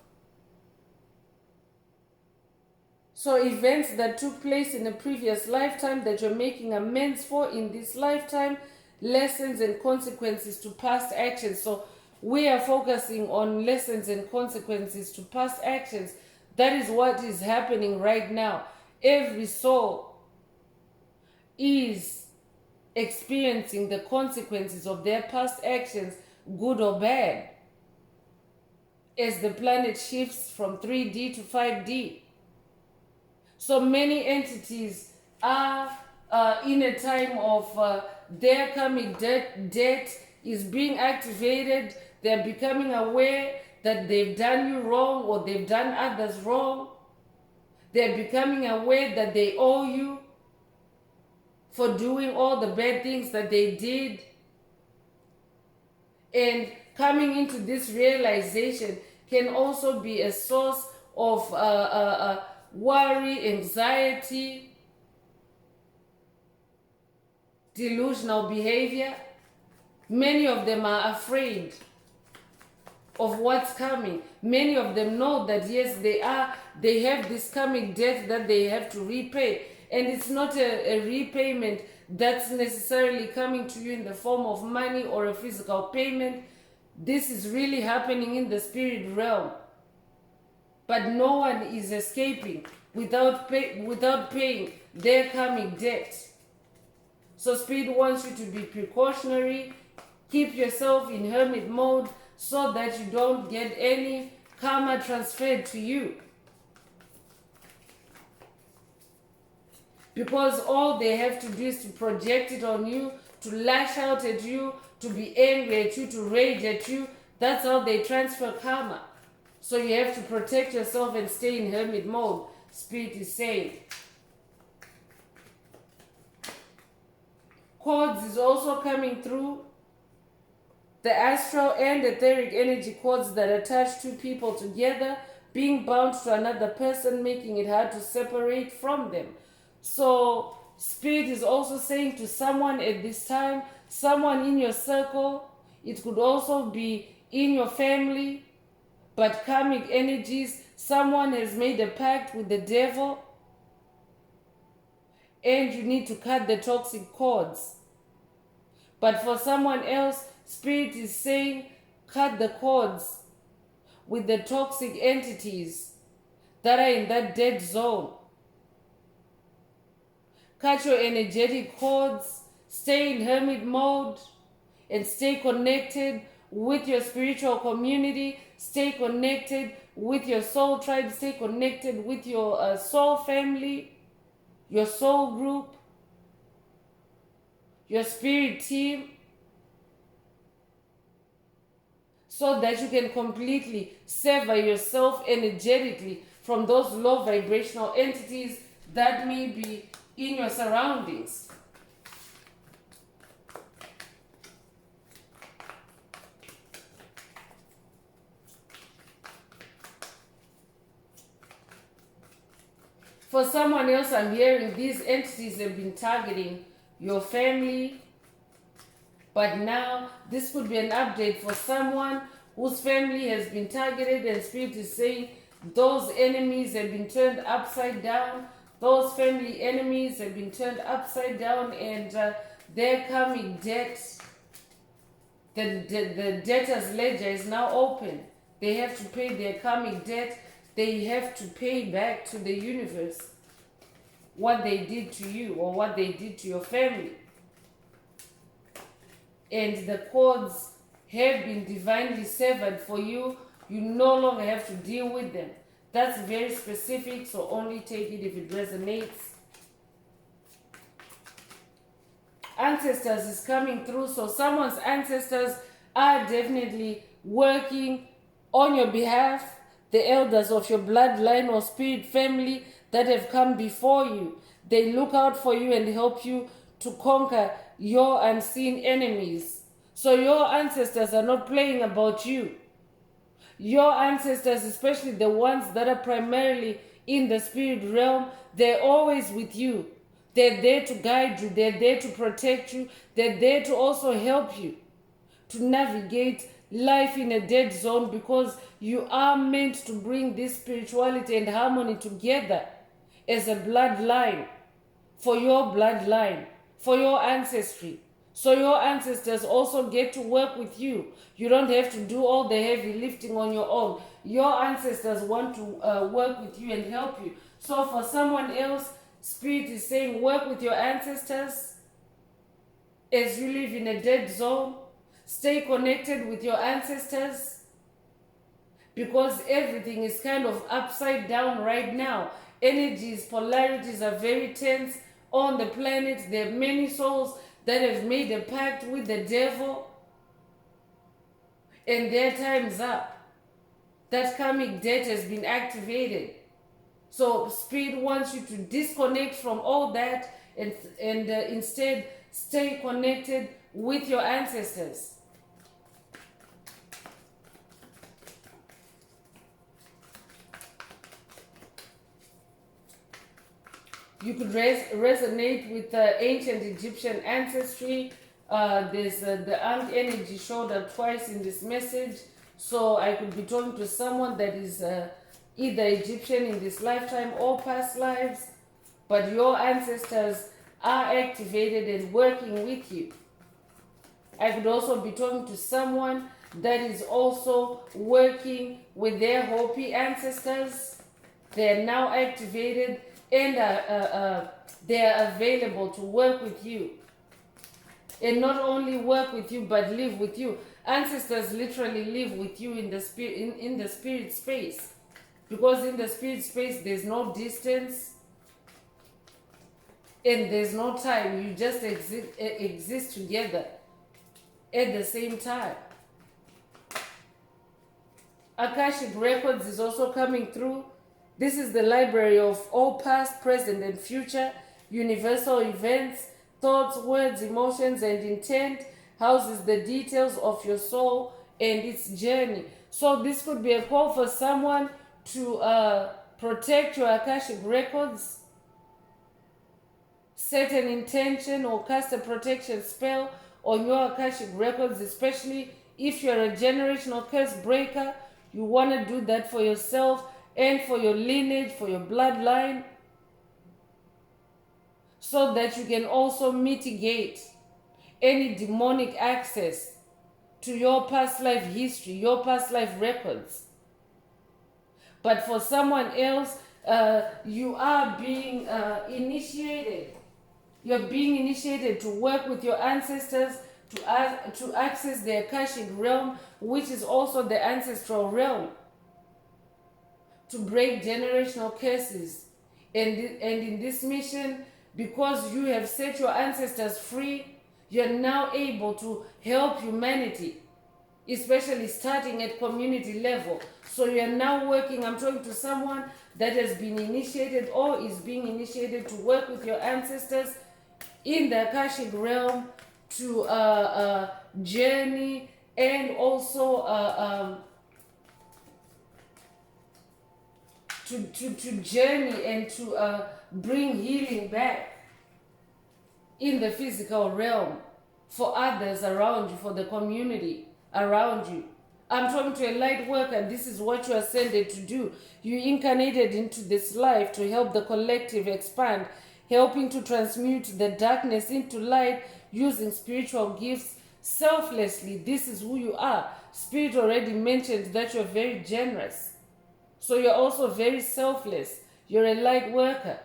So events that took place in a previous lifetime that you're making amends for in this lifetime, lessons and consequences to past actions. So we are focusing on lessons and consequences to past actions. That is what is happening right now. Every soul is experiencing the consequences of their past actions, good or bad, as the planet shifts from 3D to 5D. So many entities are in a time of their karmic debt is being activated. They're becoming aware that they've done you wrong or they've done others wrong. They're becoming aware that they owe you for doing all the bad things that they did. And coming into this realization can also be a source of worry, anxiety, delusional behavior. Many of them are afraid of what's coming. Many of them know that yes, they have this karmic debt that they have to repay, and it's not a repayment that's necessarily coming to you in the form of money or a physical payment. This is really happening in the spirit realm. But no one is escaping without paying their karmic debt. So Spirit wants you to be precautionary. Keep yourself in hermit mode so that you don't get any karma transferred to you. Because all they have to do is to project it on you, to lash out at you, to be angry at you, to rage at you. That's how they transfer karma. So you have to protect yourself and stay in hermit mode, Spirit is saying. Cords is also coming through. The astral and etheric energy cords that attach two people together, being bound to another person, making it hard to separate from them. So Spirit is also saying to someone at this time, someone in your circle, it could also be in your family, but karmic energies, someone has made a pact with the devil, and you need to cut the toxic cords. But for someone else, Spirit is saying, cut the cords with the toxic entities that are in that dead zone. Cut your energetic cords, stay in hermit mode, and stay connected with your spiritual community, stay connected with your soul tribe, stay connected with your soul family, your soul group, your spirit team, so that you can completely sever yourself energetically from those low vibrational entities that may be in your surroundings. For someone else, I'm hearing these entities have been targeting your family, but now this could be an update for someone whose family has been targeted, and Spirit is saying those enemies have been turned upside down. Those family enemies have been turned upside down, and their karmic debt, the debtor's ledger is now open. They have to pay their karmic debt. They have to pay back to the universe what they did to you or what they did to your family. And the cords have been divinely severed for you. You no longer have to deal with them. That's very specific, so only take it if it resonates. Ancestors is coming through, so someone's ancestors are definitely working on your behalf. The elders of your bloodline or spirit family that have come before you, they look out for you and help you to conquer your unseen enemies. So your ancestors are not playing about you. Your ancestors, especially the ones that are primarily in the spirit realm, they're always with you. They're there to guide you. They're there to protect you. They're there to also help you to navigate life in a dead zone, because you are meant to bring this spirituality and harmony together as a bloodline, for your bloodline, for your ancestry. So your ancestors also get to work with you. You don't have to do all the heavy lifting on your own. Your ancestors want to work with you and help you. So for someone else, Spirit is saying work with your ancestors as you live in a dead zone. Stay connected with your ancestors, because everything is kind of upside down right now. Energies, polarities are very tense on the planet. There are many souls that have made a pact with the devil, and their time's up. That karmic debt has been activated. So Spirit wants you to disconnect from all that and instead stay connected with your ancestors. You could resonate with the ancient Egyptian ancestry. There's the Ankh energy showed up twice in this message. So I could be talking to someone that is either Egyptian in this lifetime or past lives. But your ancestors are activated and working with you. I could also be talking to someone that is also working with their Hopi ancestors. They are now activated and they are available to work with you. And not only work with you, but live with you. Ancestors literally live with you in the spirit, in the spirit space. Because in the spirit space, there's no distance and there's no time. You just exist together at the same time. Akashic Records is also coming through. This is the library of all past, present, and future universal events, thoughts, words, emotions, and intent. Houses the details of your soul and its journey. So this could be a call for someone to protect your Akashic Records, set an intention or cast a protection spell on your Akashic Records, especially if you're a generational curse breaker. You want to do that for yourself and for your lineage, for your bloodline, so that you can also mitigate any demonic access to your past life history, your past life records. But for someone else, you are being initiated. You're being initiated to work with your ancestors to access the Akashic realm, which is also the ancestral realm, to break generational curses. And in this mission, because you have set your ancestors free, you're now able to help humanity, especially starting at community level. So you're now working, I'm talking to someone that has been initiated or is being initiated to work with your ancestors in the Akashic realm to journey and also to journey and to bring healing back in the physical realm for others around you, for the community around you. I'm talking to a light worker. This is what you are sent to do. You incarnated into this life to help the collective expand, helping to transmute the darkness into light using spiritual gifts selflessly. This is who you are. Spirit already mentioned that you're very generous. So you're also very selfless. You're a light worker.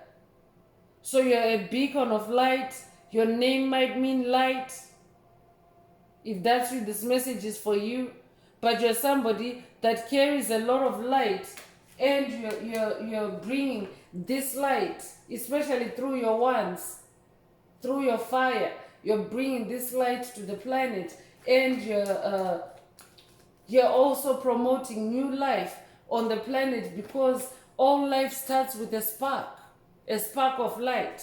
So you're a beacon of light. Your name might mean light. If that's you, this message is for you. But you're somebody that carries a lot of light, and you're bringing this light, especially through your wands, through your fire. You're bringing this light to the planet, and you're also promoting new life on the planet, because all life starts with a spark of light.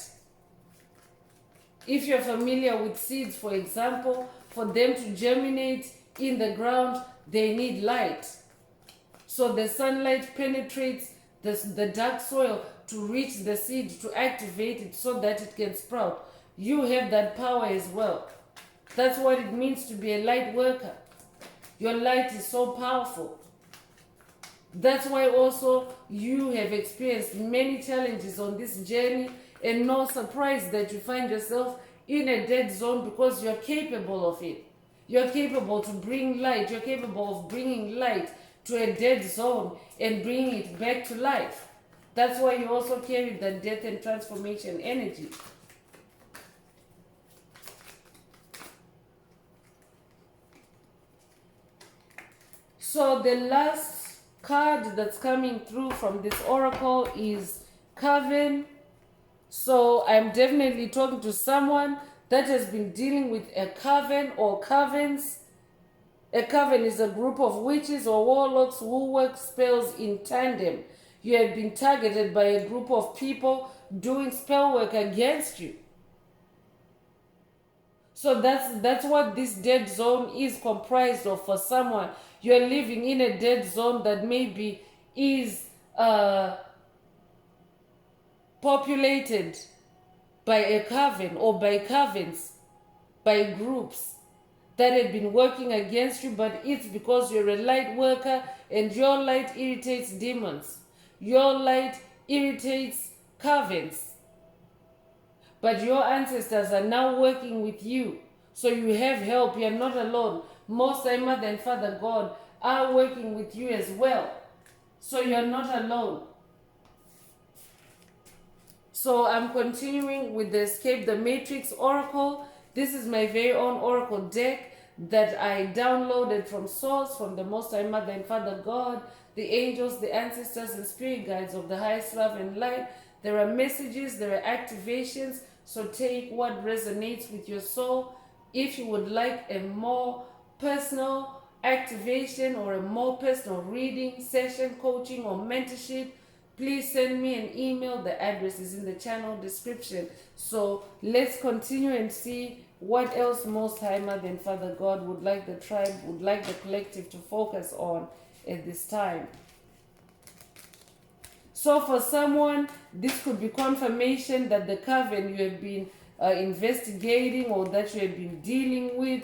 If you're familiar with seeds, for example, for them to germinate in the ground, they need light. So the sunlight penetrates the dark soil to reach the seed, to activate it so that it can sprout. You have that power as well. That's what it means to be a light worker. Your light is so powerful. That's why also you have experienced many challenges on this journey, and no surprise that you find yourself in a dead zone, because you're capable of it. You're capable to bring light. You're capable of bringing light to a dead zone and bringing it back to life. That's why you also carry the death and transformation energy. So the last card that's coming through from this oracle is Coven. So I'm definitely talking to someone that has been dealing with a coven or covens. A coven is a group of witches or warlocks who work spells in tandem. You have been targeted by a group of people doing spell work against you. So that's what this dead zone is comprised of for someone. You're living in a dead zone that maybe is populated by a coven or by covens, by groups that have been working against you, but it's because you're a light worker and your light irritates demons. Your light irritates covens. But your ancestors are now working with you. So you have help. You're not alone. Most Time, Mother and Father God are working with you as well. So you're not alone. So I'm continuing with the Escape the Matrix Oracle. This is my very own Oracle deck that I downloaded from Source, from the Most High Mother and Father God, the angels, the ancestors, and spirit guides of the highest love and light. There are messages, there are activations, so take what resonates with your soul. If you would like a more personal activation or a more personal reading, session, coaching, or mentorship, please send me an email. The address is in the channel description. So let's continue and see what else Most High Mother and Father God would like the tribe, would like the collective to focus on at this time. So for someone, this could be confirmation that the coven you have been investigating or that you have been dealing with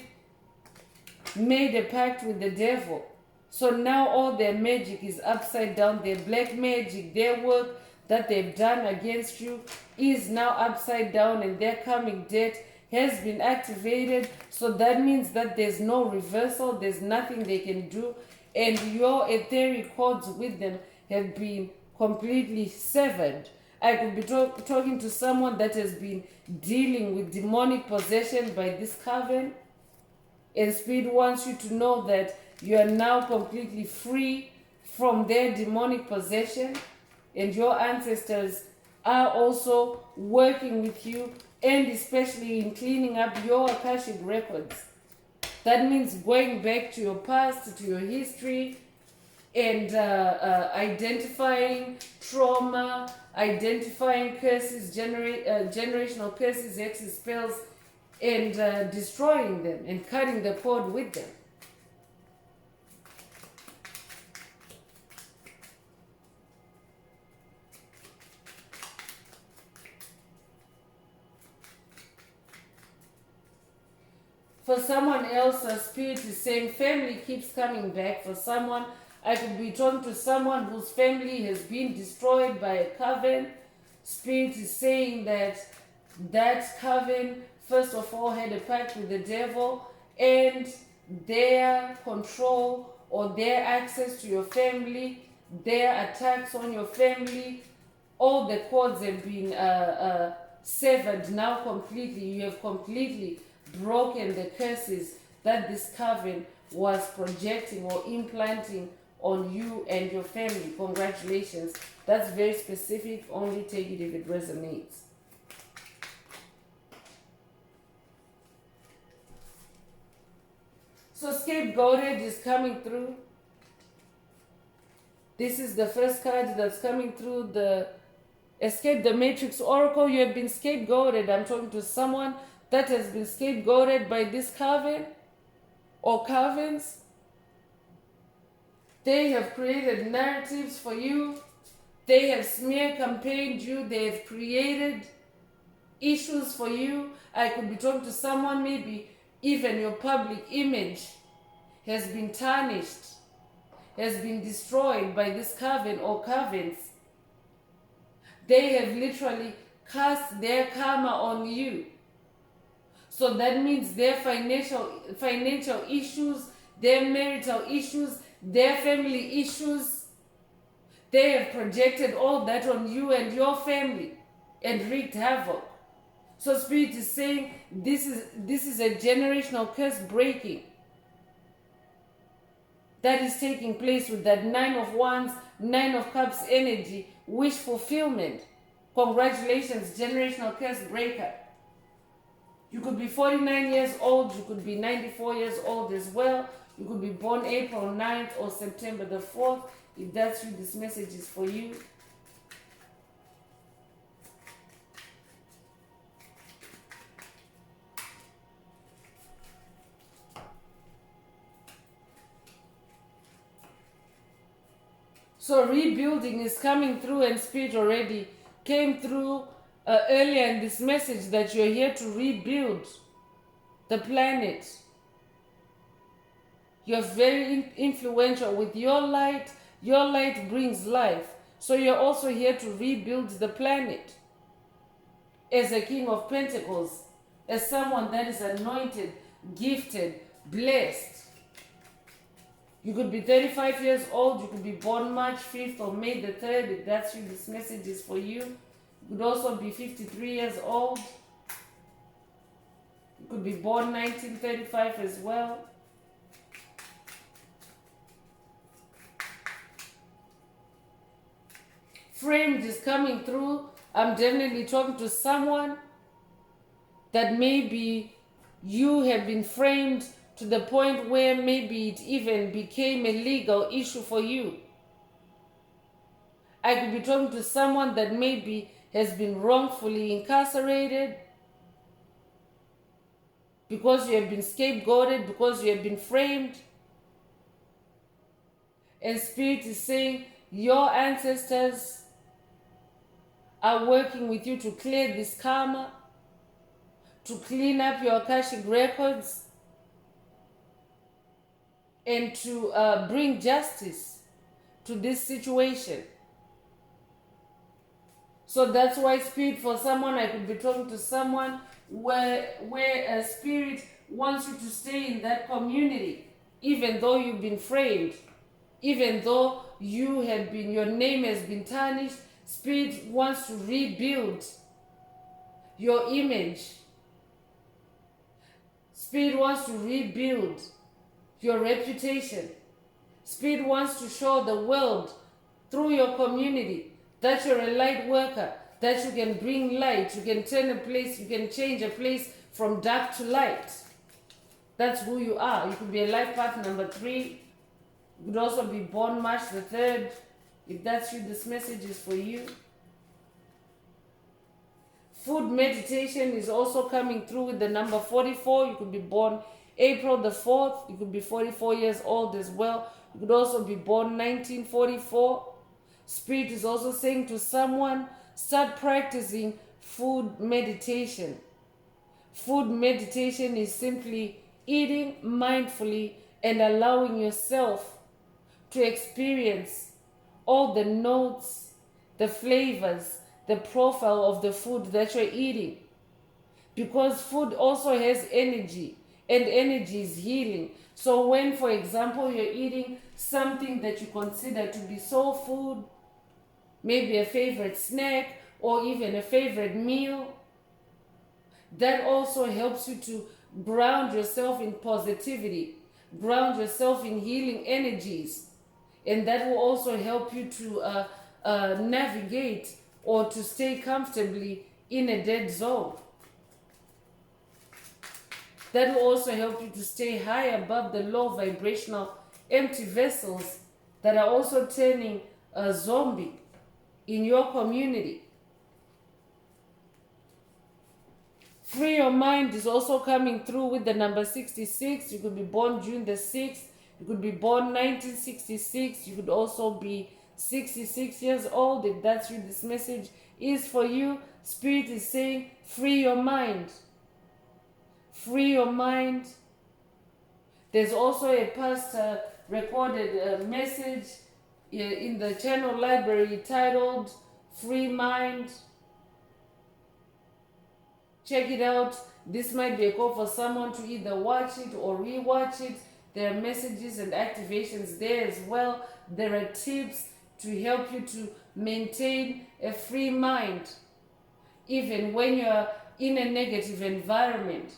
made a pact with the devil. So now all their magic is upside down. Their black magic, their work that they've done against you is now upside down, and their karmic debt has been activated. So that means that there's no reversal. There's nothing they can do. And your etheric cords with them have been completely severed. I could be talking to someone that has been dealing with demonic possession by this coven. And Spirit wants you to know that you are now completely free from their demonic possession, and your ancestors are also working with you, and especially in cleaning up your Akashic records. That means going back to your past, to your history, and identifying trauma, identifying curses, generational curses, hexes, spells, and destroying them and cutting the cord with them. For someone else, a spirit is saying family keeps coming back. For someone, I could be talking to someone whose family has been destroyed by a coven. Spirit is saying that that coven, first of all, had a pact with the devil, and their control or their access to your family, their attacks on your family, all the cords have been severed now completely. You have completely broken the curses that this coven was projecting or implanting on you and your family. Congratulations. That's very specific. Only take it if it resonates. So scapegoated is coming through. This is the first card that's coming through the Escape the Matrix Oracle. You have been scapegoated. I'm talking to someone that has been scapegoated by this coven or covens. They have created narratives for you. They have smear campaigned you. They have created issues for you. I could be talking to someone, maybe even your public image has been tarnished, has been destroyed by this coven or covens. They have literally cast their karma on you. So that means their financial issues, their marital issues, their family issues, they have projected all that on you and your family and wreaked havoc. So Spirit is saying this is a generational curse breaking that is taking place with that 9 of Wands, 9 of Cups energy, wish fulfillment. Congratulations, generational curse breaker. You could be 49 years old, you could be 94 years old as well. You could be born April 9th or September the 4th. If that's you, this message is for you. So rebuilding is coming through, and Spirit already came through earlier in this message that you're here to rebuild the planet. You're very influential with your light. Your light brings life. So you're also here to rebuild the planet. As a King of Pentacles, as someone that is anointed, gifted, blessed. You could be 35 years old. You could be born March 5th or May the 3rd. If that's you, this message is for you. You could also be 53 years old. You could be born 1935 as well. Framed is coming through. I'm definitely talking to someone that maybe you have been framed to the point where maybe it even became a legal issue for you. I could be talking to someone that maybe has been wrongfully incarcerated because you have been scapegoated, because you have been framed. And Spirit is saying your ancestors are working with you to clear this karma, to clean up your Akashic records, and to bring justice to this situation. So that's why Spirit, for someone, I could be talking to someone where a Spirit wants you to stay in that community, even though you've been framed, even though your name has been tarnished. Spirit wants to rebuild your image. Spirit wants to rebuild your reputation. Spirit wants to show the world through your community that you're a light worker, that you can bring light, you can turn a place, you can change a place from dark to light. That's who you are. You could be a life path number 3. You could also be born March the 3rd. If that's you, this message is for you. Food meditation is also coming through with the number 44. You could be born April the 4th. You could be 44 years old as well. You could also be born 1944. Spirit is also saying to someone, start practicing food meditation. Food meditation is simply eating mindfully and allowing yourself to experience all the notes, the flavors, the profile of the food that you're eating. Because food also has energy, and energy is healing. So when, for example, you're eating something that you consider to be soul food, maybe a favorite snack or even a favorite meal, that also helps you to ground yourself in positivity, ground yourself in healing energies. And that will also help you to navigate or to stay comfortably in a dead zone. That will also help you to stay high above the low vibrational empty vessels that are also turning a zombie in your community. Free your mind is also coming through with the number 66. You could be born June the 6th. You could be born 1966. You could also be 66 years old. If that's you, this message is for you. Spirit is saying, free your mind. Free your mind. There's also a past recorded message in the channel library titled Free Mind. Check it out. This might be a call for someone to either watch it or re-watch it. There are messages and activations there as well. There are tips to help you to maintain a free mind, even when you're in a negative environment.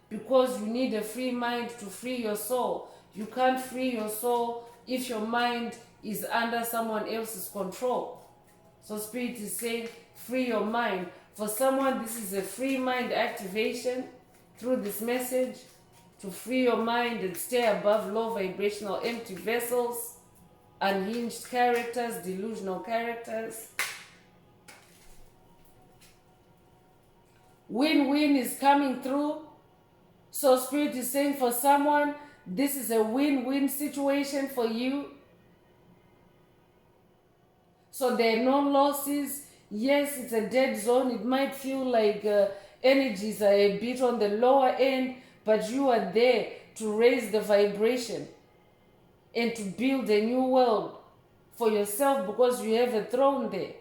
Because you need a free mind to free your soul. You can't free your soul if your mind is under someone else's control. So Spirit is saying, free your mind. For someone, this is a free mind activation through this message, to free your mind and stay above low vibrational empty vessels, unhinged characters, delusional characters. Win-win is coming through. So Spirit is saying for someone, this is a win-win situation for you. So there are no losses. Yes, it's a dead zone. It might feel like energies are a bit on the lower end, but you are there to raise the vibration and to build a new world for yourself, because you have a throne there.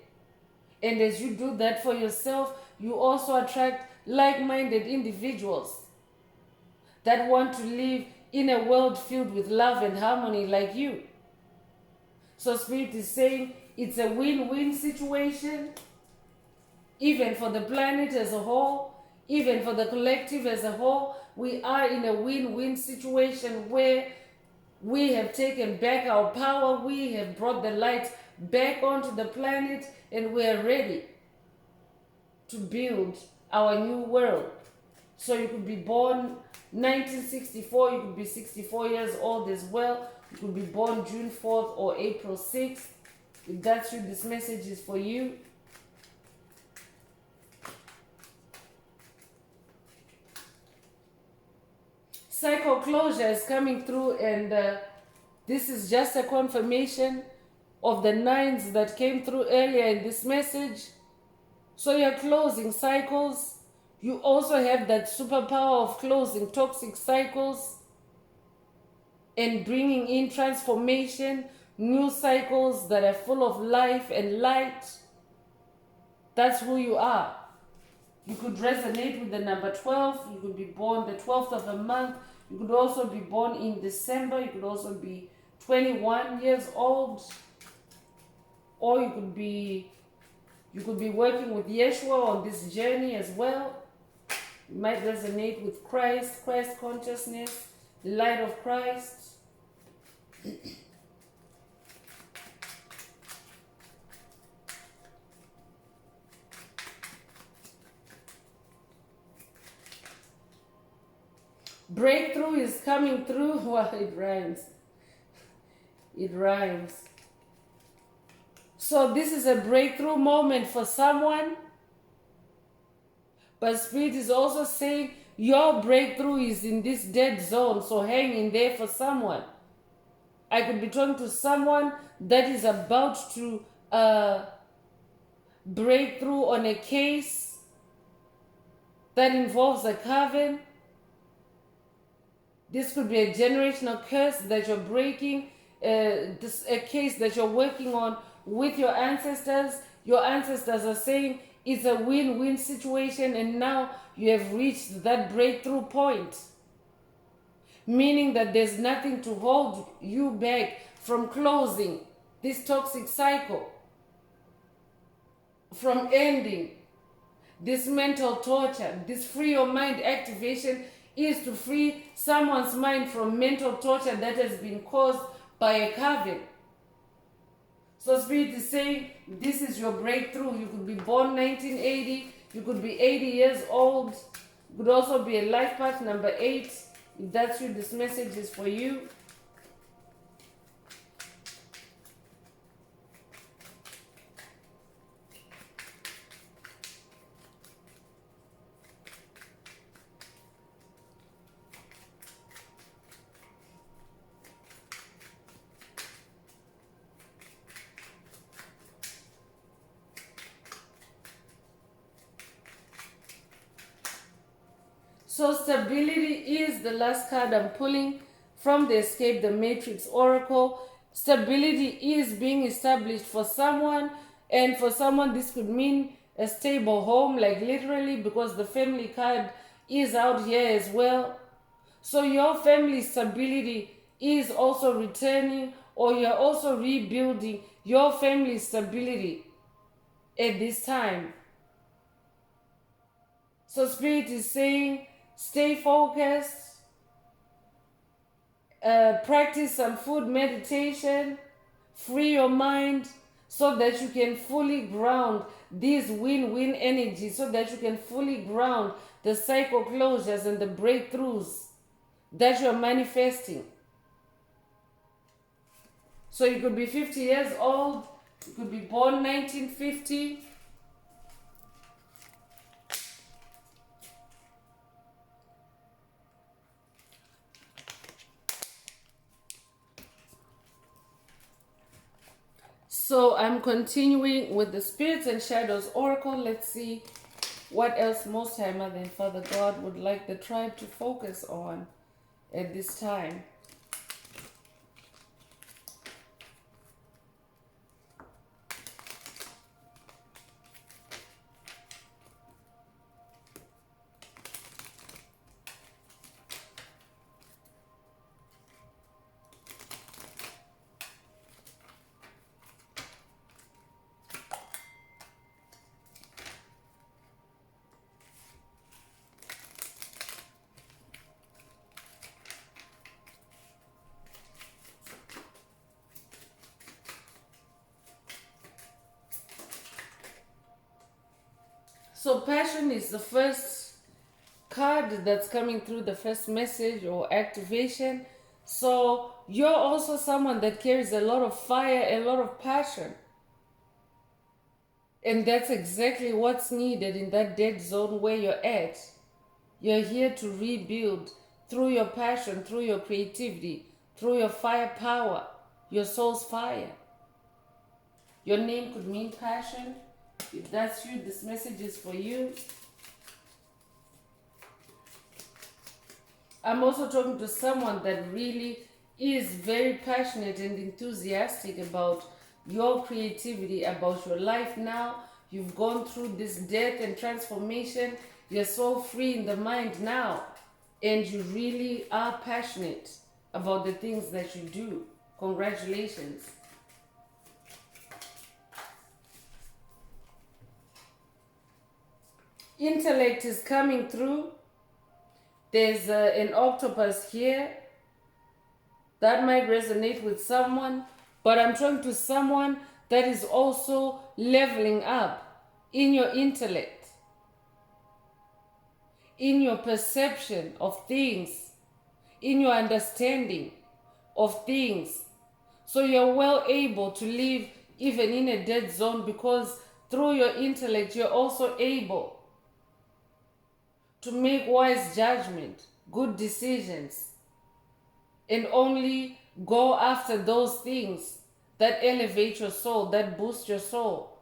And as you do that for yourself, you also attract like-minded individuals that want to live in a world filled with love and harmony like you. So Spirit is saying it's a win-win situation, even for the planet as a whole, even for the collective as a whole. We are in a win-win situation where we have taken back our power, we have brought the light back onto the planet, and we are ready to build our new world. So you could be born 1964, you could be 64 years old as well. You could be born June 4th or April 6th. If that's you, this message is for you. Cycle closure is coming through, and this is just a confirmation of the 9s that came through earlier in this message. So you're closing cycles. You also have that superpower of closing toxic cycles and bringing in transformation, new cycles that are full of life and light. That's who you are. You could resonate with the number 12. You could be born the 12th of a month. You could also be born in December. You could also be 21 years old. Or you could be working with Yeshua on this journey as well. You might resonate with Christ, Christ consciousness, the light of Christ. Breakthrough is coming through. Well, it rhymes. It rhymes. So this is a breakthrough moment for someone. But Spirit is also saying your breakthrough is in this dead zone. So hang in there for someone. I could be talking to someone that is about to break through on a case that involves a coven. This could be a generational curse that you're breaking, a case that you're working on with your ancestors. Your ancestors are saying it's a win-win situation, and now you have reached that breakthrough point. Meaning that there's nothing to hold you back from closing this toxic cycle, from ending this mental torture. This free your mind activation is to free someone's mind from mental torture that has been caused by a coven. So Spirit is saying this is your breakthrough. You could be born 1980, you could be 80 years old, you could also be a life path number 8. If that's you, this message is for you. So stability is the last card I'm pulling from the Escape the Matrix Oracle. Stability is being established for someone, and for someone this could mean a stable home, like literally, because the family card is out here as well. So your family stability is also returning, or you're also rebuilding your family stability at this time. So Spirit is saying, stay focused, practice some food meditation, free your mind so that you can fully ground these win-win energies, so that you can fully ground the cycle closures and the breakthroughs that you're manifesting. So you could be 50 years old, you could be born 1950. So I'm continuing with the Spirits and Shadows Oracle. Let's see what else Most High Mother and Father God would like the tribe to focus on at this time. So passion is the first card that's coming through, the first message or activation. So you're also someone that carries a lot of fire, a lot of passion. And that's exactly what's needed in that dead zone where you're at. You're here to rebuild through your passion, through your creativity, through your firepower, your soul's fire. Your name could mean passion. If that's you, this message is for you. I'm also talking to someone that really is very passionate and enthusiastic about your creativity, about your life now. You've gone through this death and transformation. You're so free in the mind now. And you really are passionate about the things that you do. Congratulations. Intellect is coming through. There's an octopus here that might resonate with someone, but I'm talking to someone that is also leveling up in your intellect, in your perception of things, in your understanding of things. So you're well able to live even in a dead zone, because through your intellect you're also able to make wise judgment, good decisions, and only go after those things that elevate your soul, that boost your soul,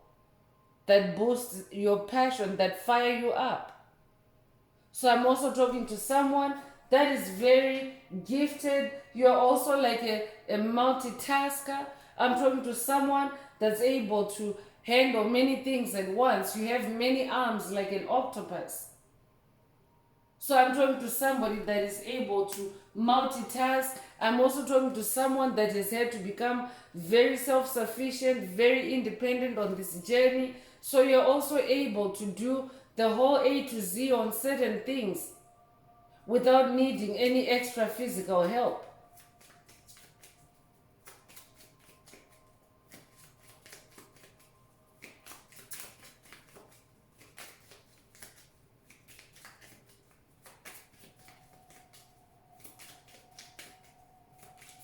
that boost your passion, that fire you up. So I'm also talking to someone that is very gifted. You're also like a multitasker. I'm talking to someone that's able to handle many things at once. You have many arms like an octopus. So I'm talking to somebody that is able to multitask. I'm also talking to someone that has had to become very self-sufficient, very independent on this journey. So you're also able to do the whole A to Z on certain things without needing any extra physical help.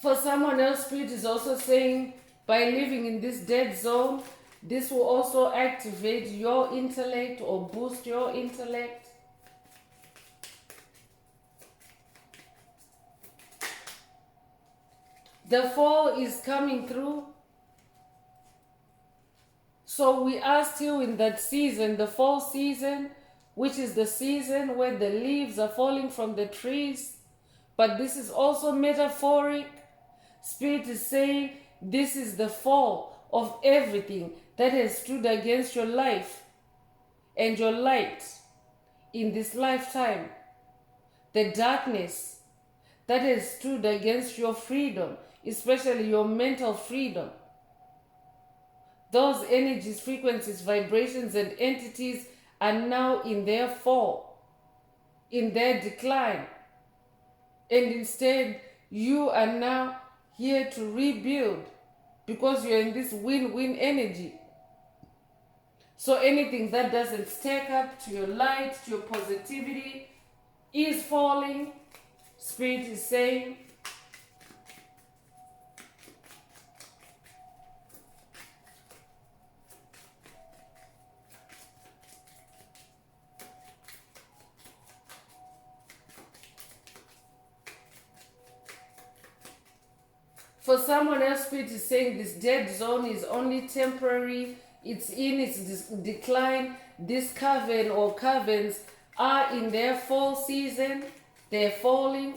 For someone else, Spirit is also saying, by living in this dead zone, this will also activate your intellect or boost your intellect. The fall is coming through. So we are still in that season, the fall season, which is the season where the leaves are falling from the trees. But this is also metaphoric. Spirit is saying this is the fall of everything that has stood against your life and your light in this lifetime. The darkness that has stood against your freedom, especially your mental freedom. Those energies, frequencies, vibrations, and entities are now in their fall, in their decline. And instead, you are now here to rebuild, because you're in this win-win energy. So anything that doesn't stack up to your light, to your positivity, is falling. Spirit is saying, for someone else, Spirit is saying this dead zone is only temporary. It's in its decline. This coven or covens are in their fall season. They're falling.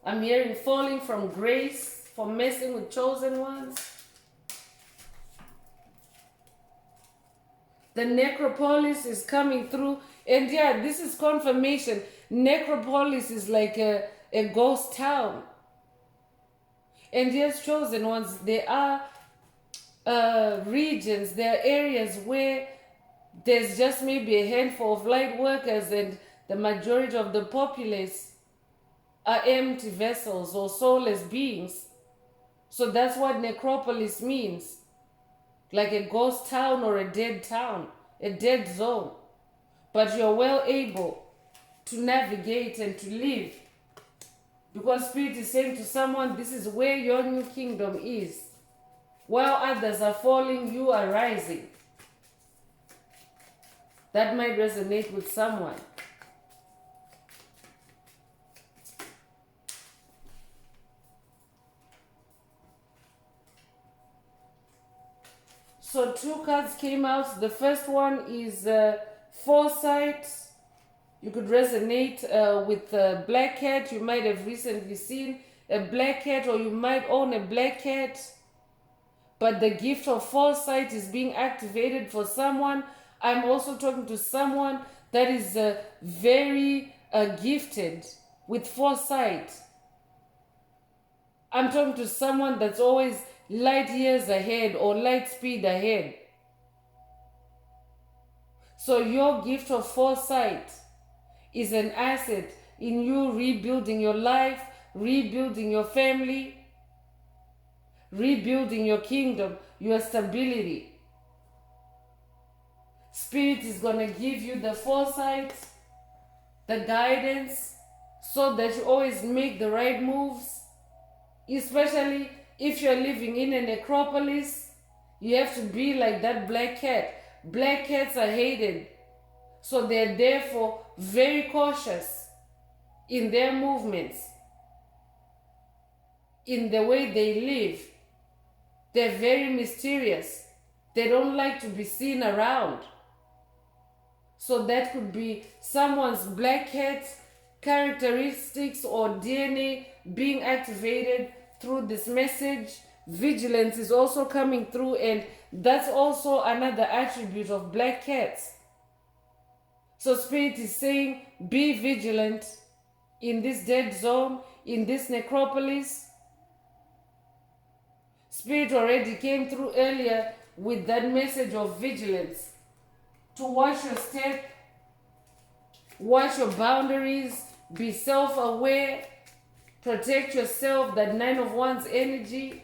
I'm hearing falling from grace, from messing with chosen ones. The necropolis is coming through. And yeah, this is confirmation. Necropolis is like a ghost town. And yes, chosen ones, there are regions, there are areas where there's just maybe a handful of light workers, and the majority of the populace are empty vessels or soulless beings. So that's what necropolis means. Like a ghost town or a dead town, a dead zone. But you're well able to navigate and to live. Because Spirit is saying to someone, this is where your new kingdom is. While others are falling, you are rising. That might resonate with someone. So 2 cards came out. The first one is foresight. You could resonate with a black cat. You might have recently seen a black cat, or you might own a black cat. But the gift of foresight is being activated for someone. I'm also talking to someone that is very gifted with foresight. I'm talking to someone that's always light years ahead or light speed ahead. So your gift of foresight is an asset in you rebuilding your life, rebuilding your family, rebuilding your kingdom, your stability. Spirit is going to give you the foresight, the guidance, so that you always make the right moves. Especially if you're living in a necropolis, you have to be like that black cat. Black cats are hated, so they're therefore very cautious in their movements, in the way they live. They're very mysterious. They don't like to be seen around. So that could be someone's black cat characteristics or DNA being activated through this message. Vigilance is also coming through, and that's also another attribute of black cats. So Spirit is saying, be vigilant in this dead zone, in this necropolis. Spirit already came through earlier with that message of vigilance. To watch your step, watch your boundaries, be self-aware, protect yourself, that 9 of Wands energy.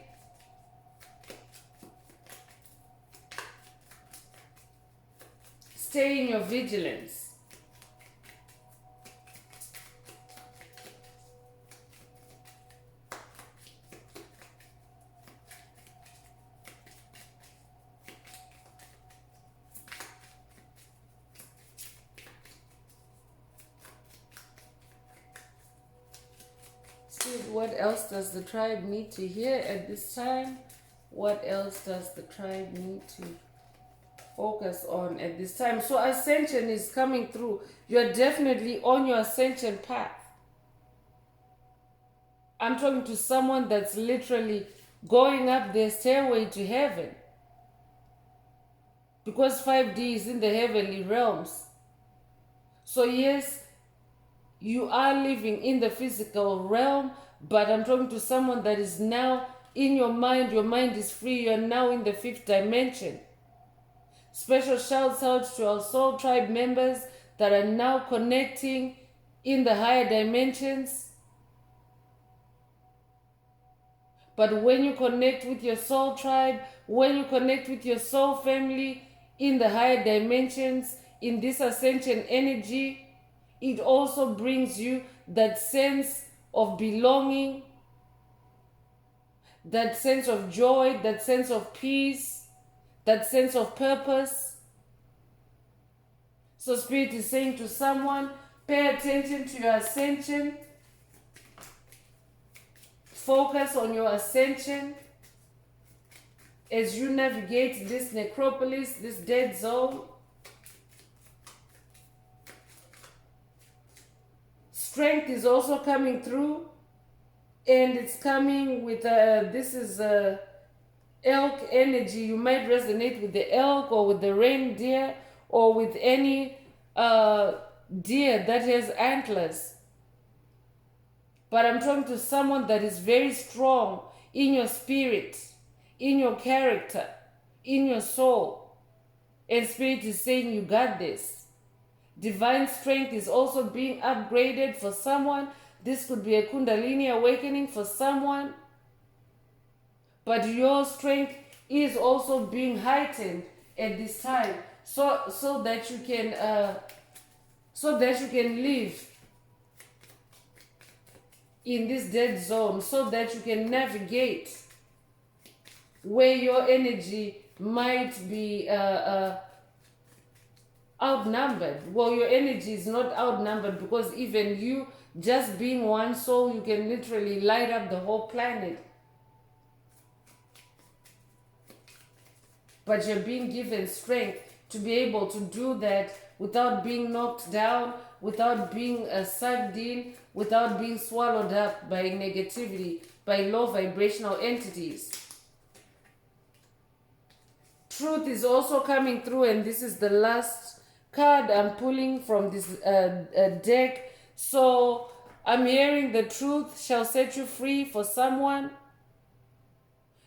Stay in your vigilance. What else does the tribe need to hear at this time? What else does the tribe need to focus on at this time? So ascension is coming through. You're definitely on your ascension path. I'm talking to someone that's literally going up their stairway to heaven. Because 5D is in the heavenly realms. So yes, you are living in the physical realm, but I'm talking to someone that is now in your mind. Your mind is free. You're now in the 5th dimension. Special shouts out to our soul tribe members that are now connecting in the higher dimensions. But when you connect with your soul tribe, when you connect with your soul family in the higher dimensions, in this ascension energy, it also brings you that sense of belonging, that sense of joy, that sense of peace, that sense of purpose. So Spirit is saying to someone, pay attention to your ascension. Focus on your ascension as you navigate this necropolis, this dead zone. Strength is also coming through, and it's coming with this is elk energy. You might resonate with the elk or with the reindeer or with any deer that has antlers. But I'm talking to someone that is very strong in your spirit, in your character, in your soul. And Spirit is saying you got this. Divine strength is also being upgraded for someone. This could be a Kundalini awakening for someone. But your strength is also being heightened at this time, so that you can live in this dead zone, so that you can navigate where your energy might be outnumbered. Well, your energy is not outnumbered, because even you just being one soul, you can literally light up the whole planet. But you're being given strength to be able to do that without being knocked down, without being sucked in, without being swallowed up by negativity, by low vibrational entities. Truth is also coming through, and this is the last card I'm pulling from this deck. So I'm hearing the truth shall set you free for someone.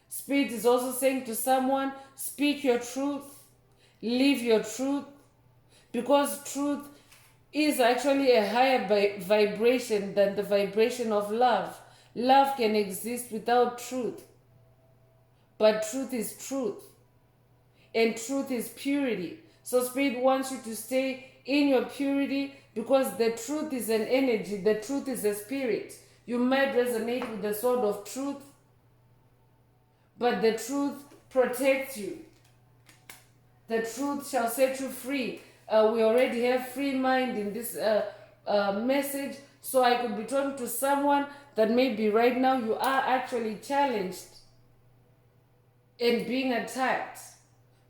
Spirit is also saying to someone, speak your truth, live your truth, because truth is actually a higher vibration than the vibration of love. Love can exist without truth, but truth is truth, and truth is purity. So Spirit wants you to stay in your purity because the truth is an energy, the truth is a spirit. You might resonate with the sword of truth, but the truth protects you. The truth shall set you free. We already have free mind in this message. So I could be talking to someone that maybe right now you are actually challenged and being attacked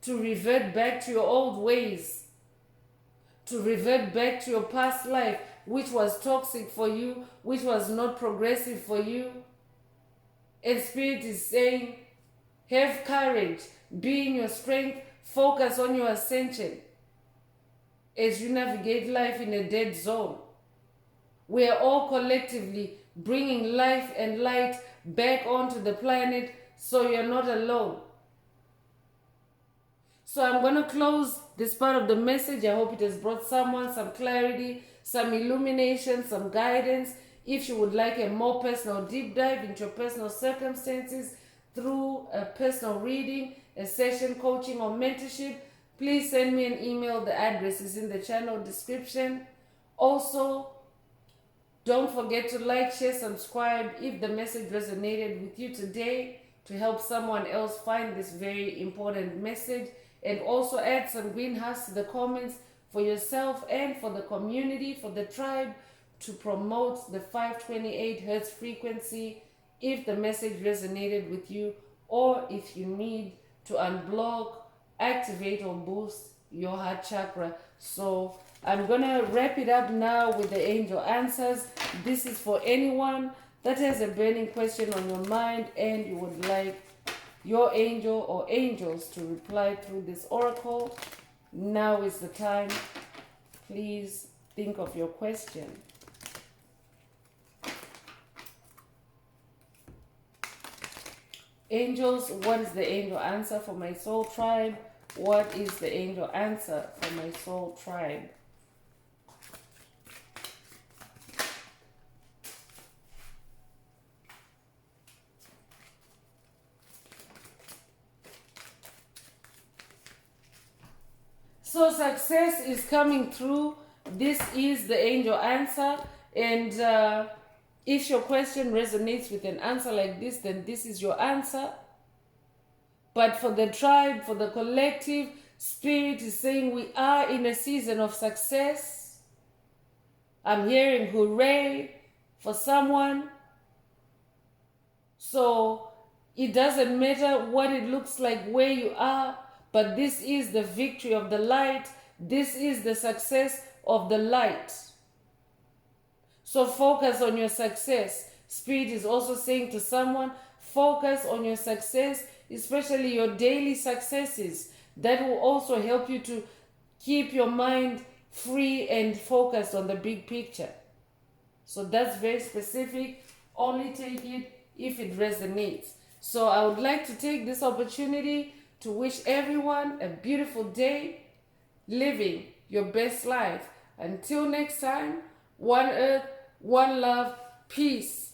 to revert back to your old ways, to revert back to your past life, which was toxic for you, which was not progressive for you. And Spirit is saying, have courage, be in your strength, focus on your ascension as you navigate life in a dead zone. We are all collectively bringing life and light back onto the planet, so you're not alone. So I'm going to close this part of the message. I hope it has brought someone some clarity, some illumination, some guidance. If you would like a more personal deep dive into your personal circumstances through a personal reading, a session, coaching, or mentorship, please send me an email. The address is in the channel description. Also, don't forget to like, share, subscribe if the message resonated with you today to help someone else find this very important message. And also add some green hearts to the comments for yourself and for the community, for the tribe, to promote the 528 hertz frequency if the message resonated with you, or if you need to unblock, activate, or boost your heart chakra. So I'm gonna wrap it up now with the angel answers. This is for anyone that has a burning question on your mind and you would like your angel or angels to reply through this oracle. Now is the time. Please think of your question. Angels, what is the angel answer for my soul tribe? What is the angel answer for my soul tribe? So success is coming through. This is the angel answer. And if your question resonates with an answer like this, then this is your answer. But for the tribe, for the collective, Spirit is saying we are in a season of success. I'm hearing hooray for someone. So it doesn't matter what it looks like where you are, but this is the victory of the light. This is the success of the light. So focus on your success. Spirit is also saying to someone, focus on your success, especially your daily successes. That will also help you to keep your mind free and focused on the big picture. So that's very specific. Only take it if it resonates. So I would like to take this opportunity to wish everyone a beautiful day, living your best life. Until next time, one earth, one love, peace.